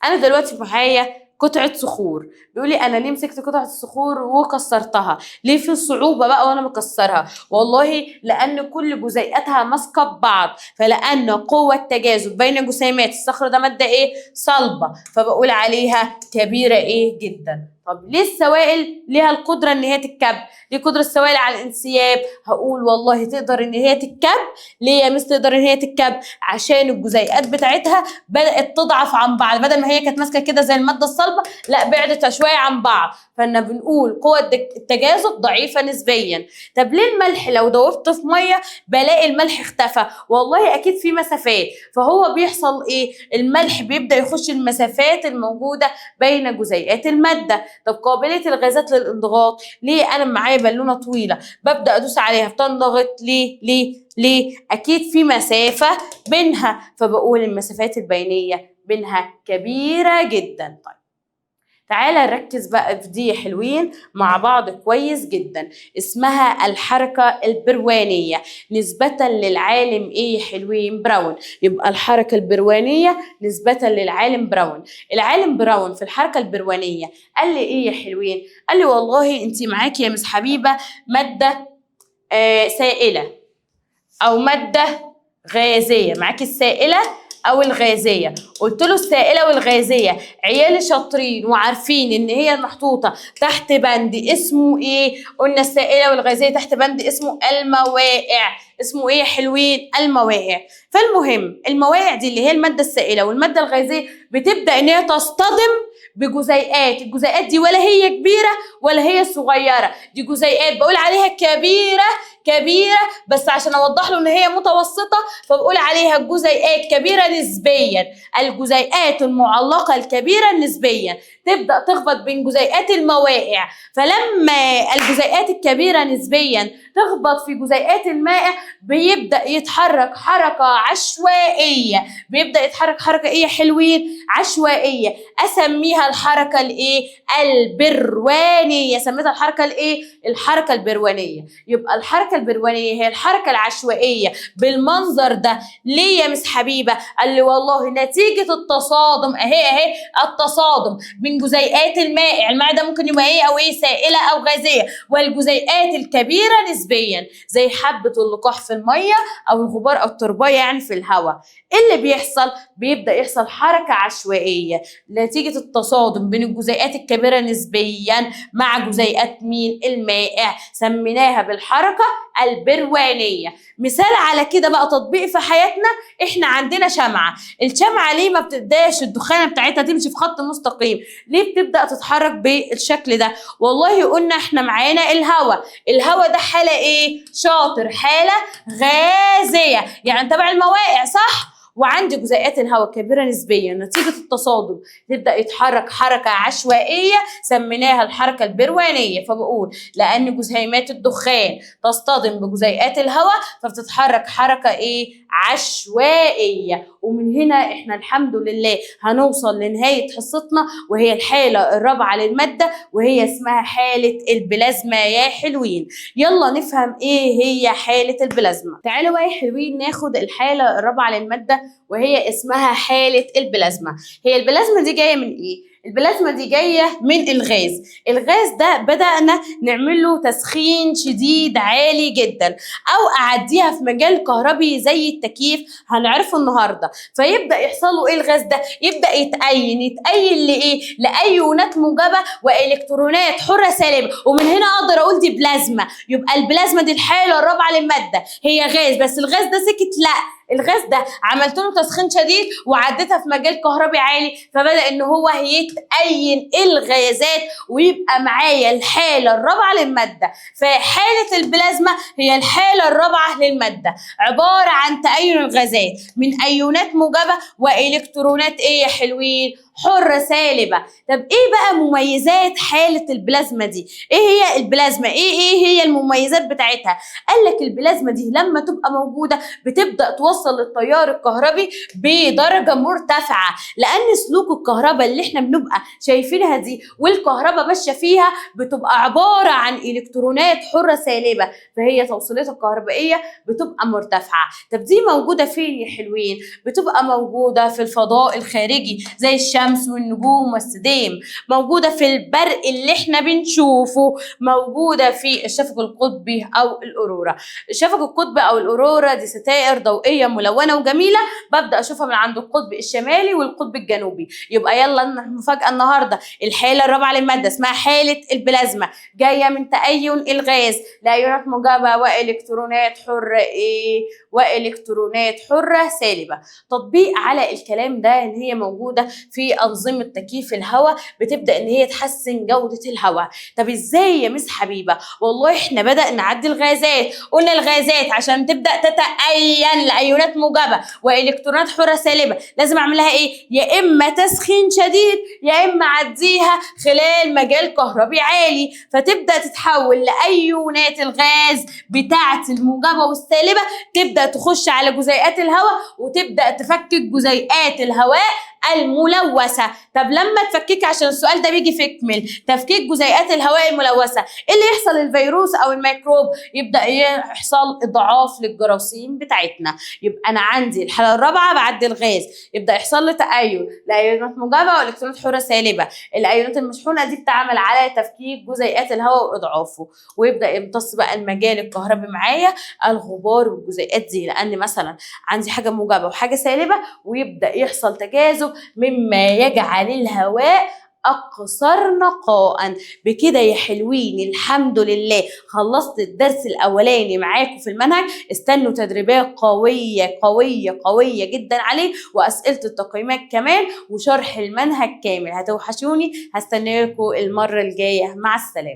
Speaker 1: أنا دلوقتي معايا قطعة صخور، بيقول لي أنا ليه مسكت قطعة الصخور وكسرتها؟ ليه في صعوبة بقى وأنا مكسرها؟ والله لأن كل جزيئاتها ماسكة ببعض، فلأن قوة تجاذب بين جسيمات الصخر ده مادة إيه؟ صلبة، فبقول عليها كبيرة إيه؟ جدا. طب ليه السوائل ليها القدرة إن هي تتكب؟ ليه قدرة السوائل على الانسياب؟ هقول والله تقدر إن هي تتكب. ليه يا مس تقدر إن هي تتكب؟ عشان الجزيئات بتاعتها بدأت تضعف عن بعض، بدل ما هي كانت ماسكة كده زي المادة الصلبة، لا بعدت شوية عن بعض، فإحنا بنقول قوة التجاذب ضعيفة نسبيا. طب ليه الملح لو دوبت في مية بلاقي الملح اختفى؟ والله أكيد في مسافات، فهو بيحصل إيه؟ الملح بيبدأ يخش المسافات الموجودة بين جزيئات المادة. طب قابلية الغازات للانضغاط، ليه أنا معايا بالونة طويلة ببدأ أدوس عليها بتنضغط؟ ليه؟ أكيد في مسافة بينها، فبقول المسافات البينية بينها كبيرة جدا. طيب تعالى نركز بقى في دي يا حلوين مع بعض كويس جدا، اسمها الحركة البروانية نسبة للعالم ايه يا حلوين؟ براون. يبقى الحركة البروانية نسبة للعالم براون. العالم براون في الحركة البروانية قال لي ايه يا حلوين؟ قال لي والله انت معاكي يا مس حبيبة مادة سائلة او مادة غازية. معاكي السائلة او الغازيه. قلت له السائله والغازيه عيالي شاطرين وعارفين ان هي محطوطه تحت بند اسمه ايه؟ قلنا السائله والغازيه تحت بند اسمه الموائع. اسمه ايه يا حلوين؟ الموائع. فالمهم الموائع دي اللي هي الماده السائله والماده الغازيه بتبدا ان هي تصطدم بجزيئات. الجزيئات دي ولا هي كبيره ولا هي صغيره، دي جزيئات بقول عليها كبيره كبيره، بس عشان اوضح له ان هي متوسطه فبقول عليها جزيئات كبيره نسبيا. الجزيئات المعلقه الكبيره نسبيا تبدا تخبط بين جزيئات الموائع، فلما الجزيئات الكبيره نسبيا تخبط في جزيئات المائع بيبدا يتحرك حركه عشوائيه. بيبدا يتحرك حركه ايه يا حلوين؟ عشوائيه. اسميها الحركه الايه؟ البروانيه. سميتها الحركه الايه؟ الحركه البروانيه. يبقى الحركه البروانيه هي الحركه العشوائيه بالمنظر ده. ليه يا مس حبيبه؟ قال لي والله نتيجه التصادم اهي التصادم من جزيئات المائع. الماء ده ممكن يبقى ايه او ايه؟ سائله او غازيه. والجزيئات الكبيره نسبيا زي حبه اللقاح في الميه او الغبار او التربايه يعني في الهواء. ايه اللي بيحصل؟ بيبدا يحصل حركه عشوائيه نتيجه التصادم بين الجزيئات الكبيره نسبيا مع جزيئات مين؟ المائع. سميناها بالحركه البروانيه. مثال على كده بقى تطبيق في حياتنا، احنا عندنا شمعه. الشمعه ليه ما بتبداش الدخانه بتاعتها تمشي في خط مستقيم؟ ليه بتبدا تتحرك بالشكل ده؟ والله قلنا احنا معانا الهواء ده حاله ايه؟ شاطر، حاله غازيه يعني تبع الموائع صح؟ وعندي جزيئات الهواء كبيره نسبيا نتيجه التصادم تبدا يتحرك حركه عشوائيه سميناها الحركه البروانيه. فبقول لان جسيمات الدخان تصطدم بجزيئات الهواء فبتتحرك حركه ايه؟ عشوائيه. ومن هنا احنا الحمد لله هنوصل لنهايه حصتنا، وهي الحاله الرابعه للماده وهي اسمها حاله البلازما يا حلوين. يلا نفهم ايه هي حاله البلازما. تعالوا بقى يا حلوين ناخد الحاله الرابعه للماده وهي اسمها حاله البلازما. هي البلازما دي جايه من ايه؟ البلازما دي جايه من الغاز. الغاز ده بدأنا نعمل له تسخين شديد عالي جدا او اعديها في مجال كهربي زي التكييف هنعرفه النهارده. فيبدأ يحصل له ايه الغاز ده؟ يبدأ يتأين لايه؟ لايونات موجبه والكترونات حره سالبه. ومن هنا اقدر اقول دي بلازما. يبقى البلازما دي الحاله الرابعه للماده، هي غاز بس الغاز ده سكت؟ لا، الغاز ده عملت له تسخين شديد وعديتها في مجال كهربي عالي فبدأ ان هو يتأين الغازات ويبقى معايا الحالة الرابعة للمادة. فحالة البلازما هي الحالة الرابعة للمادة، عبارة عن تأين الغازات من أيونات موجبة وإلكترونات ايه يا حلوين؟ حرة سالبة. طب ايه بقى مميزات حالة البلازما دي؟ ايه هي البلازما؟ ايه هي المميزات بتاعتها؟ قال لك البلازما دي لما تبقى موجودة بتبدأ توصل التيار الكهربي بدرجة مرتفعة، لأن سلوك الكهرباء اللي احنا بنبقى شايفينها دي والكهرباء ماشية فيها بتبقى عبارة عن إلكترونات حرة سالبة، فهي توصيلاتها الكهربائية بتبقى مرتفعة. طب دي موجودة فين يا حلوين؟ بتبقى موجودة في الفضاء الخارجي زي الشمس والنجوم والسديم، موجودة في البرق اللي احنا بنشوفه، موجودة في الشفق القطبي أو الأورورا. الشفق القطبي أو الأورورا دي ستائر ضوئية ملونة وجميلة ببدأ أشوفها من عند القطب الشمالي والقطب الجنوبي. يبقى يلا مفاجأة النهاردة، الحالة الرابعة للمادة اسمها حالة البلازما، جاية من تأين الغاز لأيونات موجبة وإلكترونات حرة ايه؟ وإلكترونات حرة سالبة. تطبيق على الكلام ده ان هي موجودة في أنظمة تكييف الهواء، بتبدأ ان هي تحسن جودة الهواء. طب ازاي يا مس حبيبة؟ والله احنا بدأ نعدي الغازات، قلنا الغازات عشان تبدأ تتأين لأيونات موجبة وإلكترونات حرة سالبة لازم اعملها ايه؟ يا اما تسخين شديد يا اما اعديها خلال مجال كهربي عالي، فتبدأ تتحول لأيونات الغاز بتاعة الموجبة والسالبة، تبدأ تخش على جزيئات الهواء وتبدأ تفكك جزيئات الهواء الملوثة. طب لما تفككي، عشان السؤال ده بيجي في اكمل تفكيك جزيئات الهواء الملوثة، ايه اللي يحصل للفيروس او الميكروب؟ يبدأ يحصل اضعاف للجراثيم بتاعتنا. يبقى انا عندي الحالة الرابعة بعد الغاز يبدأ يحصل له تأيد لايونات موجبة والكترونات حرة سالبة. الايونات المشحونة دي بتعمل على تفكيك جزيئات الهواء واضعافه، ويبدأ يمتص بقى المجال الكهربي معايا الغبار والجزيئات دي، لان مثلا عندي حاجة موجبة وحاجة سالبة، ويبدأ يحصل تجاذب مما يجعل الهواء أكثر نقاء. بكده يا حلوين الحمد لله خلصت الدرس الأولاني معاكم في المنهج. استنوا تدريبات قوية قوية قوية جدا عليه، وأسئلة التقييمات كمان، وشرح المنهج كامل. هتوحشوني، هستناكم المرة الجاية. مع السلامة.